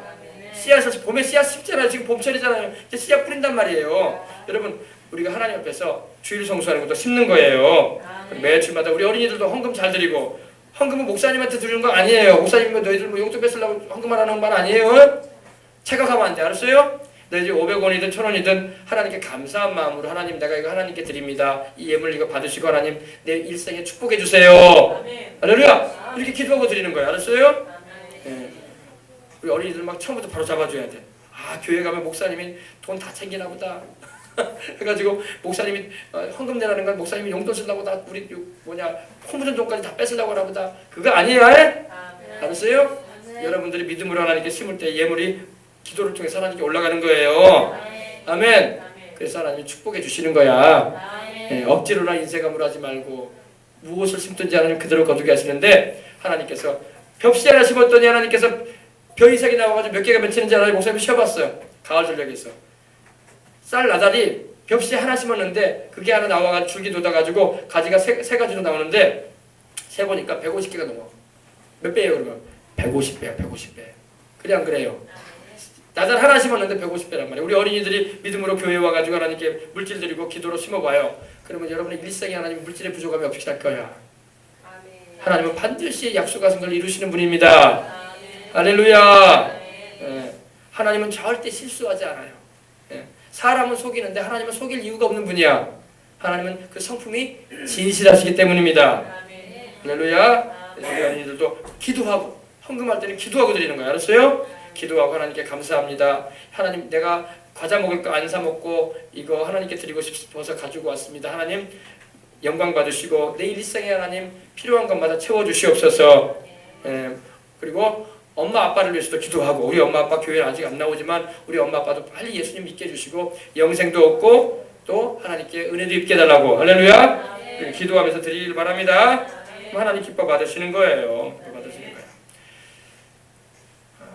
씨앗을 봄에 씨앗 심잖아요. 지금 봄철이잖아요. 이제 씨앗 뿌린단 말이에요. 여러분 우리가 하나님 앞에서 주일 성수하는 것도 심는 거예요. 매주마다 우리 어린이들도 헌금 잘 드리고 헌금은 목사님한테 드리는 거 아니에요. 목사님 너희들 뭐 용돈 뺏으려고 헌금을 하는 말 아니에요. 착각하면 안 돼. 알았어요? 너희들 500원이든 1000원이든 하나님께 감사한 마음으로 하나님 내가 이거 하나님께 드립니다. 이 예물 이거 받으시고 하나님 내 일생에 축복해 주세요. 할렐루야. 이렇게 기도하고 드리는 거예요. 알았어요? 네. 우리 어린이들 막 처음부터 바로 잡아줘야 돼. 아 교회 가면 목사님이 돈 다 챙기나 보다. 해가지고 목사님이 헌금 내라는 건 목사님이 용돈 쓰려고 다 우리 홍무전 돈까지 다 뺏으려고 하나 보다. 그거 아니에요? 알았어요? 여러분들이 믿음으로 하나님께 심을 때 예물이 기도를 통해서 하나님께 올라가는 거예요. 아멘. 그래서 하나님이 축복해 주시는 거야. 억지로나 인쇄감으로 하지 말고 무엇을 심든지 하나님 그대로 거두게 하시는데 하나님께서 벽시 하나 심었더니 하나님께서 벼이삭이 나와가지고 몇 개가 맺히는지 하나님 목사님이 쉬어봤어요. 가을 전략에서 쌀 나달이 벽시 하나 심었는데 그게 하나 나와가지고 줄기 돋아가지고 가지가 세 가지로 나오는데 세보니까 150개가 넘어. 몇 배예요 그러면? 150배야 150배. 그래 안 그래요? 나달 하나 심었는데 150배란 말이에요. 우리 어린이들이 믿음으로 교회에 와가지고 하나님께 물질 드리고 기도로 심어봐요. 그러면 여러분의 일생에 하나님 물질의 부족함이 없이 할 거야. 하나님은 반드시 약속하신 걸 이루시는 분입니다. 할렐루야. 하나님은 절대 실수하지 않아요. 사람은 속이는데 하나님은 속일 이유가 없는 분이야. 하나님은 그 성품이 진실하시기 때문입니다. 할렐루야. 우리 어린이들도 기도하고 헌금할 때는 기도하고 드리는 거야. 알았어요? 기도하고 하나님께 감사합니다. 하나님 내가 과자 먹을 거 안 사 먹고 이거 하나님께 드리고 싶어서 가지고 왔습니다. 하나님 영광 받으시고 내 일생에 하나님 필요한 것마다 채워주시옵소서. 그리고 엄마 아빠를 위해서도 기도하고 우리 엄마 아빠 교회에 아직 안 나오지만 우리 엄마 아빠도 빨리 예수님 믿게 해주시고 영생도 얻고 또 하나님께 은혜도 입게 해달라고 할렐루야. 기도하면서 드리길 바랍니다. 하나님 기뻐 받으시는 거예요. 받으시는 거예요.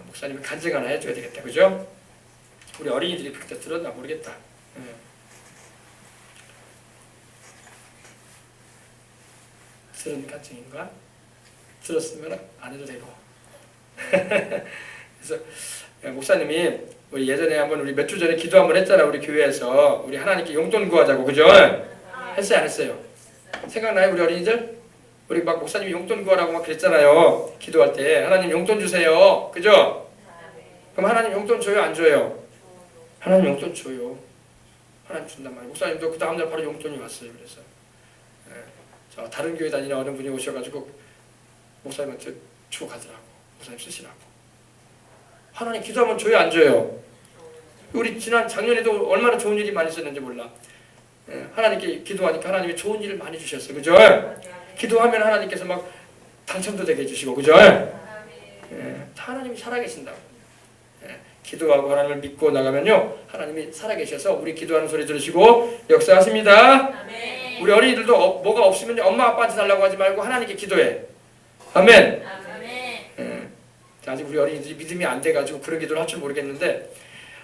목사님이 간증 하나 해줘야 되겠다. 그죠? 우리 어린이들이 그때 들었나 모르겠다. 들은 간증인가? 들었으면 안 해도 되고. 그래서 목사님이 우리 예전에 한번 우리 몇 주 전에 기도 한번 했잖아. 우리 교회에서 우리 하나님께 용돈 구하자고. 그죠? 했어요 안 했어요? 생각나요 우리 어린이들? 우리 막 목사님이 용돈 구하라고 막 그랬잖아요. 기도할 때 하나님 용돈 주세요. 그죠? 그럼 하나님 용돈 줘요 안 줘요? 하나님 용돈 줘요. 하나님 준단 말이에요. 목사님도 그 다음날 바로 용돈이 왔어요. 그래서 자, 다른 교회 다니는 어느 분이 오셔가지고 목사님한테 주고 가더라고. 목사님 쓰시라고. 하나님 기도하면 줘요 안 줘요? 우리 지난 작년에도 얼마나 좋은 일이 많이 있었는지 몰라. 하나님께 기도하니까 하나님이 좋은 일을 많이 주셨어요. 그죠? 기도하면 하나님께서 막 당첨도 되게 해주시고. 그죠? 다 하나님이 살아계신다고. 기도하고 하나님을 믿고 나가면요 하나님이 살아계셔서 우리 기도하는 소리 들으시고 역사하십니다. 아멘. 우리 어린이들도 뭐가 없으면 엄마 아빠한테 달라고 하지 말고 하나님께 기도해. 아멘. 아직 우리 어린이들이 믿음이 안 돼가지고 그런 기도를 할 줄 모르겠는데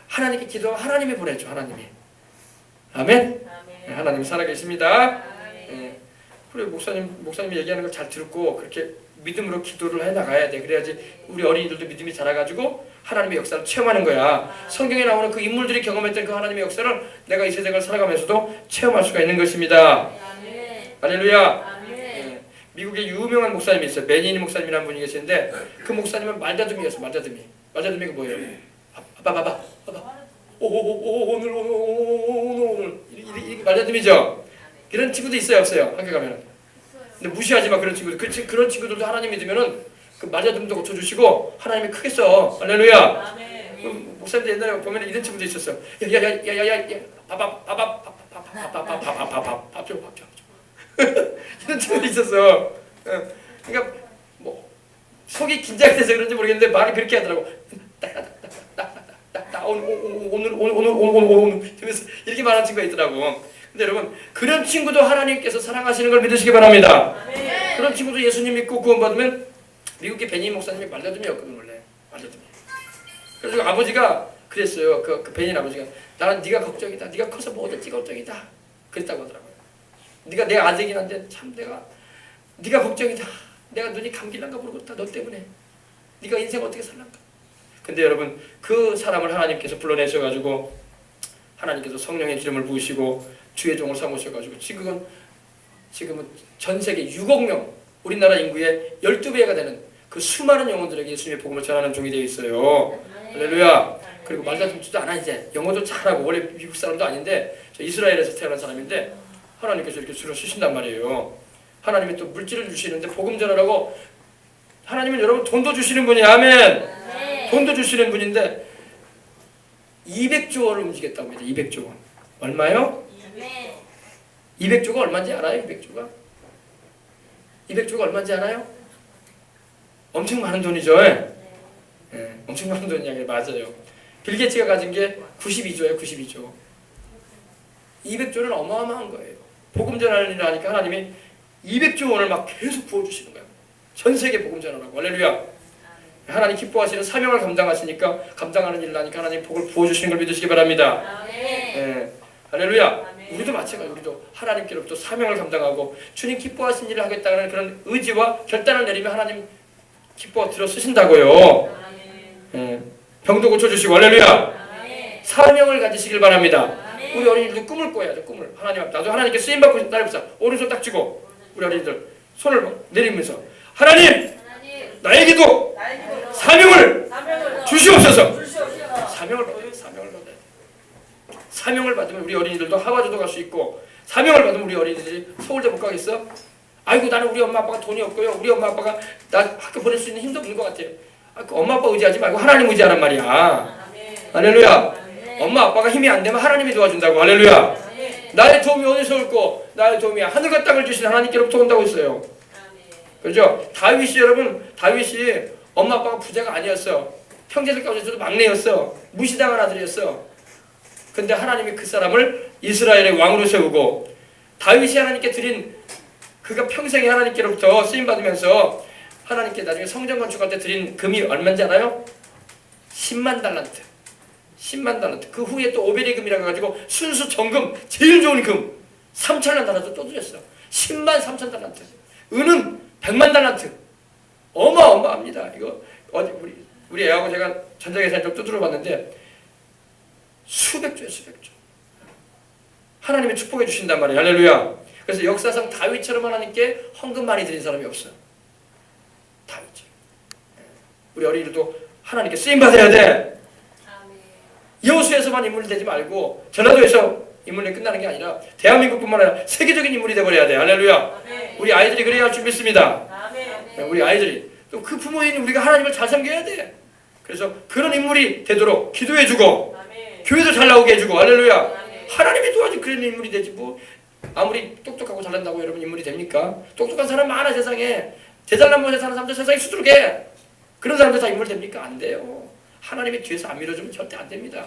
하나님께 기도하면 하나님이 보내줘. 하나님이. 아멘. 하나님이 살아계십니다. 그래 목사님이 얘기하는 걸 잘 듣고 그렇게 믿음으로 기도를 해나가야 돼. 그래야지 우리 어린이들도 믿음이 자라가지고 하나님의 역사를 체험하는 거야. 성경에 나오는 그 인물들이 경험했던 그 하나님의 역사를 내가 이 세상을 살아가면서도 체험할 수가 있는 것입니다. 할렐루야. 미국에 유명한 목사님이 있어요. 매니니 목사님이라는 분이 계시는데 그 목사님은 말다툼이었어. 말다툼이가 뭐예요? 봐봐. 오늘 이렇게 말다툼이죠. 그런 친구도 있어요 없어요? 학교 가면. 근데 무시하지 마 그런 친구들. 그런 친구들도 하나님 믿으면은 그 말다툼도 고쳐주시고 하나님이 크게 써. 할렐루야. 목사님들 옛날에 보면 이런 친구도 있었어. 야야야야야야 밥 줘. 이런 친구도 있었어. 그러니까 뭐 속이 긴장돼서 그런지 모르겠는데 말이 그렇게 하더라고. 오늘 이러면서 이렇게 말하는 친구가 있더라고. 근데 여러분 그런 친구도 하나님께서 사랑하시는 걸 믿으시기 바랍니다. 그런 친구도 예수님 믿고 구원받으면 미국의 베니 목사님이 말다툼이었거든 원래. 말다툼이. 그래서 아버지가 그랬어요. 그 베니 아버지가 나는 네가 걱정이다. 네가 커서 뭐 될지 걱정이다. 그랬다고 하더라고요. 네가 내 아들이긴 한데 참 네가 걱정이다. 내가 눈이 감길란가 모르겠다. 너 때문에. 네가 인생 어떻게 살란가. 근데 여러분 그 사람을 하나님께서 불러내셔가지고 하나님께서 성령의 기름을 부으시고 주의 종을 삼으셔가지고 지금은 전 세계 6억 명 우리나라 인구의 12배가 되는 그 수많은 영혼들에게 예수님의 복음을 전하는 종이 되어 있어요. 할렐루야. 그리고 말다툼지도 않아 이제 영어도 잘하고 원래 미국 사람도 아닌데 저 이스라엘에서 태어난 사람인데 하나님께서 이렇게 주로 쓰신단 말이에요. 하나님이 또 물질을 주시는데 복음 전하라고 하나님은 여러분 돈도 주시는 분이 아멘. 돈도 주시는 분인데 200조 원을 움직였다고 합니다. 200조 원. 얼마요? 아멘. 200조가 얼마인지 알아요? 200조가? 200조가 얼마인지 알아요? 엄청 많은 돈이죠. 예, 엄청 많은 돈이야. 맞아요. 빌 게이츠가 가진 게 92조예요. 92조. 200조는 어마어마한 거예요. 복음 전하는 일을 하니까 하나님이 200조 원을 막 계속 부어주시는 거예요. 전 세계 복음 전하라고. 할렐루야. 하나님 기뻐하시는 사명을 감당하시니까 감당하는 일을 하니까 하나님 복을 부어주시는 걸 믿으시기 바랍니다. 예, 할렐루야. 우리도 마찬가지. 우리도 하나님께로부터 사명을 감당하고 주님 기뻐하신 일을 하겠다는 그런 의지와 결단을 내리면 하나님 기뻐 들어 쓰신다고요. 예, 병도 고쳐주시고 할렐루야. 사명을 가지시길 바랍니다. 우리 어린이들도 꿈을 꿔야죠. 꿈을. 하나님, 나도 하나님께 쓰임받고 싶다. 오른손 딱 쥐고 우리 어린이들 손을 내리면서 하나님 나에게도 사명을 주시옵소서. 사명을 받아요. 사명을 받아요. 사명을 받으면 우리 어린이들도 하와주도 갈 수 있고, 사명을 받으면 우리 어린이들이 서울대 못 가겠어? 아이고 나는 우리 엄마 아빠가 돈이 없고요. 우리 엄마 아빠가 나 학교 보낼 수 있는 힘도 없는 것 같아요. 그 엄마 아빠 의지하지 말고 하나님 의지하란 말이야. 할렐루야. 엄마 아빠가 힘이 안 되면 하나님이 도와준다고. 할렐루야. 나의 도움이 어디서 올고 나의 도움이 하늘과 땅을 주신 하나님께로부터 온다고 했어요. 그렇죠? 다윗이 여러분, 다윗이 엄마 아빠가 부자가 아니었어. 형제들 가운데서도 막내였어. 무시당한 아들이었어. 근데 하나님이 그 사람을 이스라엘의 왕으로 세우고 다윗이 하나님께 드린 그가 평생에 하나님께로부터 쓰임받으면서 하나님께 나중에 성전 건축할 때 드린 금이 얼마인지 알아요? 10만 달란트. 10만 달란트. 그 후에 또 오베리 금이라고 해가지고 순수 정금 제일 좋은 금 3천만 달란트 또 드렸어. 10만 3천 달란트. 은은 100만 달란트. 어마어마합니다. 이거 어디 우리 애하고 제가 전자계산 좀 두드려 봤는데 수백조예요. 수백조. 하나님이 축복해 주신단 말이에요. 할렐루야. 그래서 역사상 다윗처럼 하나님께 헌금 많이 드린 사람이 없어요. 다윗처럼. 우리 어린이들도 하나님께 쓰임 받아야 돼. 여호수에서만 인물이 되지 말고 전라도에서 인물이 끝나는 게 아니라 대한민국뿐만 아니라 세계적인 인물이 되버려야 돼. 할렐루야. 우리 아이들이 그래야 할 줄 믿습니다. 우리 아이들이 또 그 부모인 우리가 하나님을 잘 섬겨야 돼. 그래서 그런 인물이 되도록 기도해주고 교회도 잘 나오게 해주고. 할렐루야. 하나님이 도와준 그런 인물이 되지 뭐 아무리 똑똑하고 잘난다고 여러분 인물이 됩니까? 똑똑한 사람 많아 세상에. 대잘난 곳에 사는 사람들 세상에 수두룩해. 그런 사람들 다 인물 됩니까? 안 돼요. 하나님이 뒤에서 안 밀어주면 절대 안 됩니다.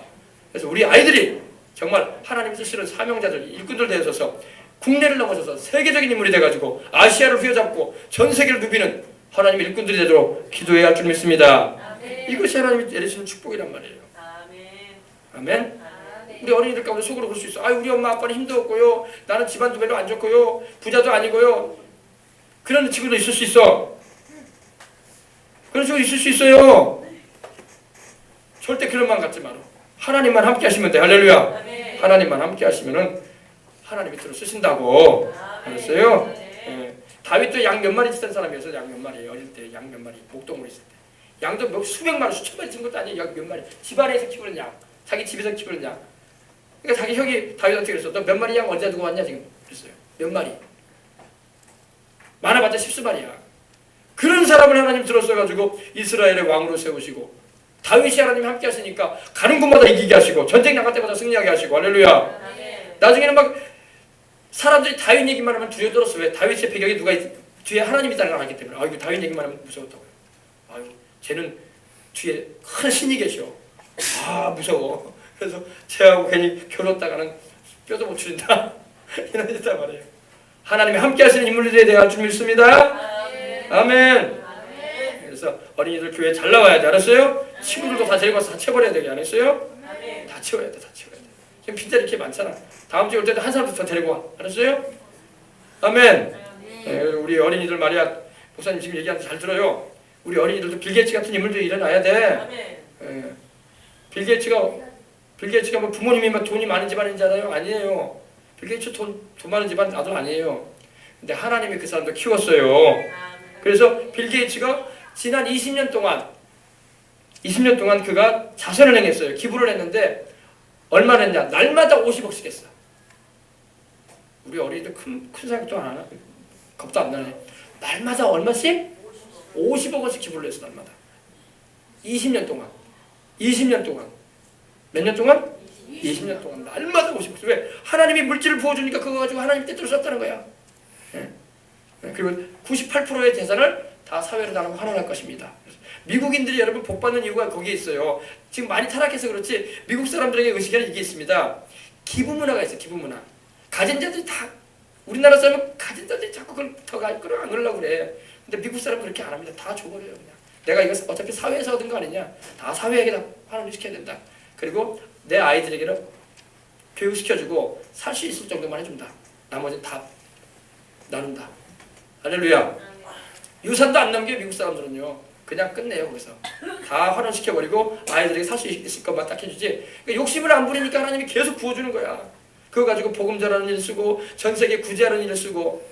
그래서 우리 아이들이 정말 하나님 쓰시는 사명자들, 일꾼들 되어서 국내를 넘어서서 세계적인 인물이 돼가지고 아시아를 휘어잡고 전 세계를 누비는 하나님 일꾼들이 되도록 기도해야 할 줄 믿습니다. 이것이 하나님이 내리시는 축복이란 말이에요. 아멘. 우리 어린이들 가운데 속으로 그럴 수 있어. 우리 엄마 아빠는 힘도 없고요. 나는 집안도 별로 안 좋고요. 부자도 아니고요. 그런 친구도 있을 수 있어. 그런 친구 있을 수 있어요. 절대 그런 마음 갖지 마라. 하나님만 함께 하시면 돼. 할렐루야. 하나님만 함께 하시면은 하나님이 들어 쓰신다고. 알았어요? 예. 다윗도 양 몇 마리 치던 사람이어서 양 몇 마리 어릴 때 양 몇 마리 목동으로 있을 때 양도 몇 수백 마리 수천 마리 친 것도 아니에요. 양 몇 마리 집안에서 키우는 양, 자기 집에서 키우는 양. 그러니까 자기 형이 다윗한테 그랬어. 너 몇 마리 양 언제 두고 왔냐 지금? 그랬어요. 몇 마리? 많아봤자 10수마리야. 그런 사람을 하나님 들어써가지고 이스라엘의 왕으로 세우시고 다윗이 하나님 함께 하시니까 가는 곳마다 이기게 하시고 전쟁 나갈 때마다 승리하게 하시고. 할렐루야. 나중에는 막 사람들이 다윗 얘기만 하면 두려워들었어. 왜? 다윗의 배경에 누가 뒤에 하나님이 있다는 걸 알기 때문에. 아이고 다윗 얘기만 하면 무서웠다고요. 아이고 쟤는 뒤에 큰 신이 계셔. 무서워. 그래서 쟤하고 괜히 겨뤘다가는 뼈도 못 추린다. 이러셨단 말이에요. 하나님이 함께 하시는 인물들에 대한 줄 믿습니다. 아멘. 그래서 어린이들 교회 잘 나와야 돼. 알았어요? 친구들도 다 데리고 와서 다 채워버려야 되게. 안 했어요? 다 채워야 돼. 다 채워야 돼. 지금 빈자리 이렇게 많잖아. 다음 주에 올 때도 한 사람도 더 데리고 와. 알았어요? 아멘. 우리 어린이들 말이야. 목사님 지금 얘기하는데 잘 들어요. 우리 어린이들도 빌 게이츠 같은 인물들이 일어나야 돼. 빌 게이츠가 뭐 부모님이 막 돈이 많은 집안인잖아요. 아니에요. 빌 게이츠 돈 많은 집안 아들 아니에요. 근데 하나님이 그 사람도 키웠어요. 그래서 빌 게이츠가 지난 20년 동안 그가 자선을 행했어요. 기부를 했는데 얼마나 했냐? 날마다 50억씩 했어. 우리 어린이들 큰 생각도 안 하나? 겁도 안 나네. 날마다 얼마씩? 50억 원씩 기부를 했어. 날마다. 20년 동안. 몇 년 동안? 20년 동안 날마다 오시고 왜? 하나님이 물질을 부어주니까 그거 가지고 하나님 뜻대로 썼다는 거야. 예. 그리고 98%의 재산을 다 사회로 나누고 환원할 것입니다. 미국인들이 여러분 복 받는 이유가 거기에 있어요. 지금 많이 타락해서 그렇지 미국 사람들에게 의식에는 이게 있습니다. 기부 문화가 있어요. 기부 문화. 가진 자들이 다 우리나라 사람은 가진 자들이 자꾸 그걸 더 끌어안으려고 그래. 근데 미국 사람은 그렇게 안 합니다. 다 줘버려요. 그냥. 내가 이거 어차피 사회에서 얻은 거 아니냐. 다 사회에게 다 환원을 시켜야 된다. 그리고 내 아이들에게는 교육시켜주고 살 수 있을 정도만 해준다. 나머지는 다 나눈다. 할렐루야. 유산도 안 남겨 미국 사람들은요. 그냥 끝내요. 거기서 다 환원시켜버리고 아이들에게 살 수 있을 것만 딱 해주지. 그러니까 욕심을 안 부리니까 하나님이 계속 부어주는 거야. 그거 가지고 복음 전하는 일 쓰고 전 세계 구제하는 일을 쓰고.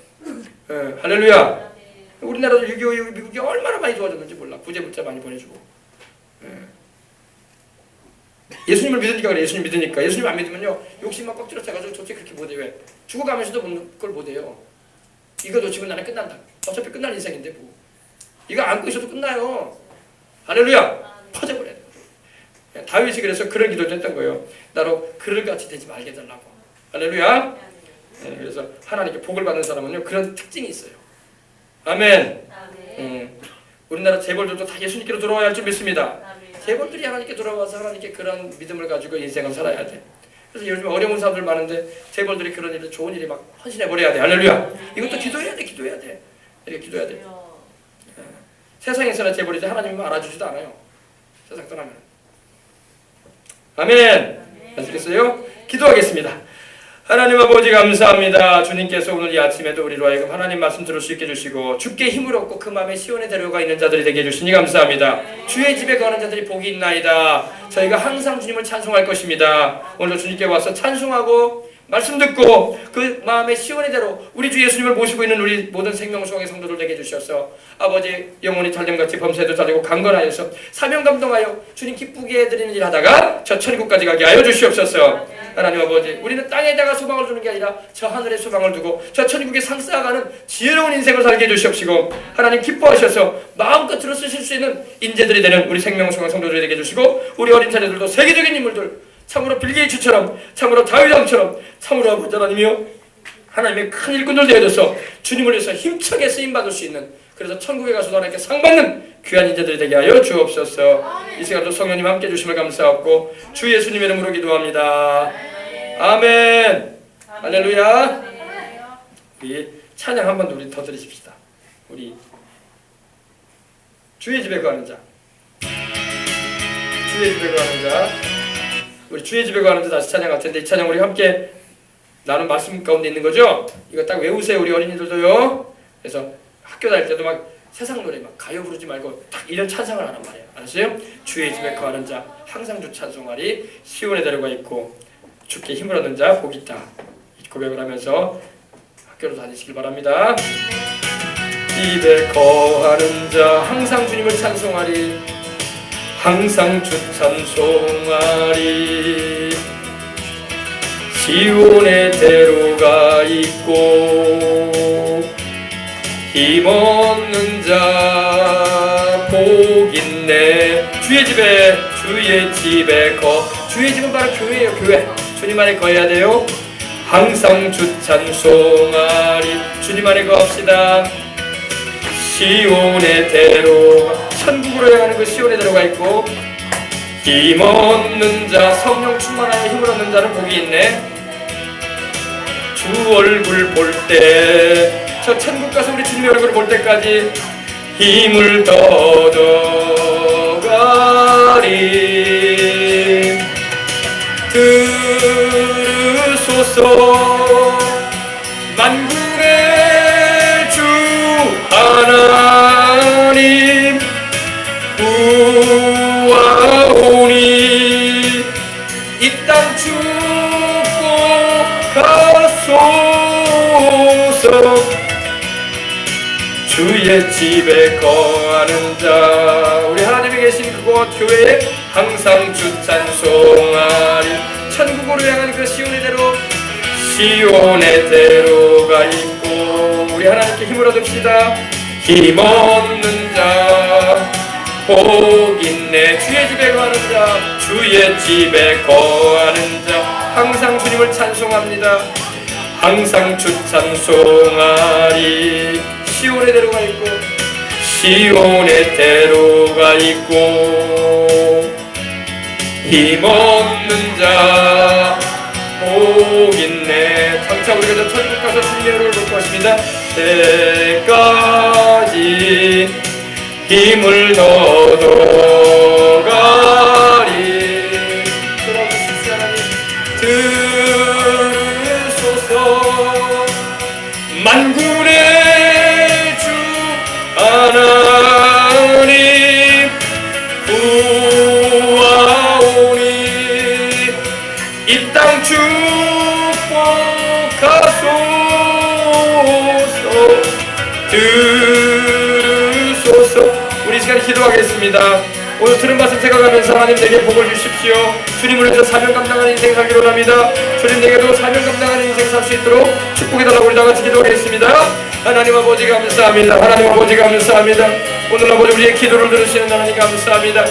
예, 할렐루야. 우리나라도 6.25 이후 미국이 얼마나 많이 좋아졌는지 몰라. 구제 문자 많이 보내주고. 예. 예수님을 믿으니까 그래. 예수님 믿으니까. 예수님 안 믿으면요 욕심만 꽉 쥐어짜가지고 도대체 그렇게 못해. 왜? 죽어가면서도 그걸 못해요. 이거 놓치면 나는 끝난다. 어차피 끝날 인생인데 뭐. 이거 안고 있어도 끝나요. 할렐루야. 퍼져버려야 돼. 다윗이 그래서 그런 기도를 했던 거예요. 나로 그릇같이 되지 말게 해달라고. 할렐루야. 네, 그래서 하나님께 복을 받는 사람은요 그런 특징이 있어요. 아멘. 우리나라 재벌들도 다 예수님께로 돌아와야 할 줄 믿습니다. 재벌들이 하나님께 돌아와서 하나님께 그런 믿음을 가지고 인생을 살아야 돼. 그래서 요즘 어려운 사람들 많은데 재벌들이 그런 일을 좋은 일이 막 헌신해버려야 돼. 할렐루야. 이것도 기도해야 돼. 기도해야 돼. 이렇게 기도해야 돼. 세상에서나 재벌이지 하나님은 알아주지도 않아요. 세상 떠나면. 아멘. 아시겠어요? 기도하겠습니다. 하나님 아버지 감사합니다. 주님께서 오늘 이 아침에도 우리로 하여금 하나님 말씀 들을 수 있게 해주시고 주께 힘을 얻고 그 마음에 시온의 대로가 있는 자들이 되게 해주시니 감사합니다. 주의 집에 거하는 자들이 복이 있나이다. 저희가 항상 주님을 찬송할 것입니다. 오늘도 주님께 와서 찬송하고 말씀 듣고 그 마음의 시온의 대로 우리 주 예수님을 모시고 있는 우리 모든 생명수강의 성도들 되게 해주셔서 아버지 영혼이 달림같이 범사에도 달리고 강건하여서 사명감동하여 주님 기쁘게 해드리는 일 하다가 저 천국까지 가게 하여 주시옵소서. 하나님 아버지 우리는 땅에다가 소망을 두는 게 아니라 저 하늘에 소망을 두고 저 천국에 상승하는 지혜로운 인생을 살게 해주시옵시고 하나님 기뻐하셔서 마음껏 쓰실 수 있는 인재들이 되는 우리 생명수강 성도들이 되게 해주시고 우리 어린 자녀들도 세계적인 인물들 참으로 빌 게이츠처럼 참으로 다윗 왕처럼 참으로 아버지 하나님이여 하나님의 큰 일꾼들 되어져서 주님을 위해서 힘차게 쓰임받을 수 있는 그래서 천국에 가서도 하나님께 상받는 귀한 인재들이 되게 하여 주옵소서. 이 시간도 성령님 함께 해주심을 감사하고 주 예수님의 이름으로 기도합니다. 아멘. 할렐루야. 우리 찬양 한 번 우리 더 드리십시다. 우리 주의 집에 거하는 자 주의 집에 거하는 자 우리 주의 집에 가는데 다시 찬양할 텐데 이 찬양 우리 함께 나눈 말씀 가운데 있는 거죠? 이거 딱 외우세요 우리 어린이들도요. 그래서 학교 다닐 때도 막 세상 노래 막 가요 부르지 말고 딱 이런 찬양을 하란 말이에요. 알았어요? 주의 집에 거하는 자 항상 주 찬송하리 시온의 대로가 있고 주께 힘을 얻는 자 복이 있다. 이 고백을 하면서 학교로 다니시길 바랍니다. 집에 거하는 자 항상 주님을 찬송하리 항상 주 찬송하리 시온의 대로가 있고 힘없는 자 복 있네. 주의 집에 주의 집은 바로 교회예요. 교회 주님 안에 거해야 돼요. 항상 주 찬송하리 주님 안에 거합시다. 시온의 대로 천국으로 향하는 그 시온의 대로가 있고 힘없는 자 성령 충만하여 힘을 얻는 자는 복이 있네. 주 얼굴 볼 때 저 천국 가서 우리 주님의 얼굴을 볼 때까지 힘을 더 얻어가리. 들으소서 만군의 주 하나님 구하오니 이 땅 축복하소서. 주의 집에 거하는 자 우리 하나님이 계신 그곳 교회에 항상 주 찬송하리. 천국으로 향한 그 시온의 대로 시온의 대로가 있고 우리 하나님께 힘을 얻읍시다. 힘없는 자 복 있네. 주의 집에 거하는 자 주의 집에 거하는 자 항상 주님을 찬송합니다. 항상 주 찬송하리. 시온의 대로가 있고 시온의 대로가 있고 힘없는 자 복 있네. 장차 우리가 저 천국 가서 주님의 은혜를 받고 하십니다. 때까지 힘을 얻어가리. 돌아오시지 하나님 들으소서. 만군의 주 하나님 구하오니 이 땅 축복하소서. 들으소서. 우리 시간 기도하겠습니다. 오늘 들은 말씀 생각하면서 하나님 내게 복을 주십시오. 주님을 위해서 사명 감당하는 인생 살기로 합니다. 주님 내게도 사명 감당하는 인생 살 수 있도록 축복해달라고 우리 다 같이 기도하겠습니다. 하나님 아버지 감사합니다. 하나님 아버지 감사합니다. 오늘 아버지 우리의 기도를 들으시는 하나님 감사합니다.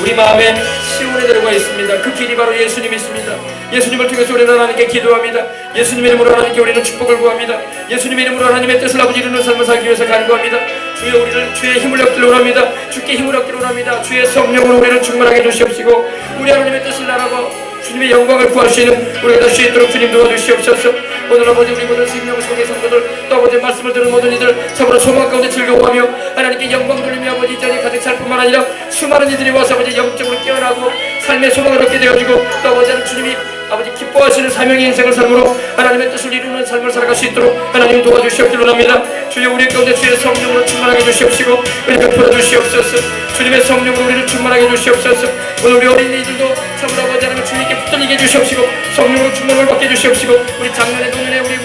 우리 마음에 시온의 대로가 있습니다. 그 길이 바로 예수님이십니다. 예수님을 통해서 우리는 하나님께 기도합니다. 예수님 이름으로 하나님께 우리는 축복을 구합니다. 예수님 이름으로 하나님의 뜻을 아버지 이루는 삶을 살기 위해서 간구합니다. 주여 우리를 주의 힘을 얻기로 합니다. 주께 힘을 얻기로 합니다. 주의 성령으로 우리를 충만하게 해주시옵시고 우리 하나님의 뜻을 알아봐 주님의 영광을 구할 수 있는 우리가 될 수 있도록 주님 도와주시옵소서. 오늘 아버지 우리 모든 생명 속의 성도들 또 아버지 말씀을 들은 모든 이들 참으로 소망 가운데 즐거워하며 하나님께 영광 돌리며 아버지 이 자리에 가득 찰 뿐만 아니라 수많은 이들이 와서 아버지 영적으로 깨어나고 삶의 소망을 얻게 되어지고 또 아버지는 주님이 아버지 기뻐하시는 사명의 인생을 삶으로 하나님의 뜻을 이루는 삶을 살아갈 수 있도록 하나님 도와주시옵기로 합니다. 주여 우리 가운데 주의 성령으로 충만하게 해주시옵시고 은혜 베풀어 주시옵소서. 주님의 성령으로 우리를 충만하게 해주시옵소서. 오늘 우리 어린이들도 참으로 아버지 하나님 주님께 붙들리게 해주시옵시고 성령으로 충만을 받게 해주시옵시고 우리 작년에 노년에 우리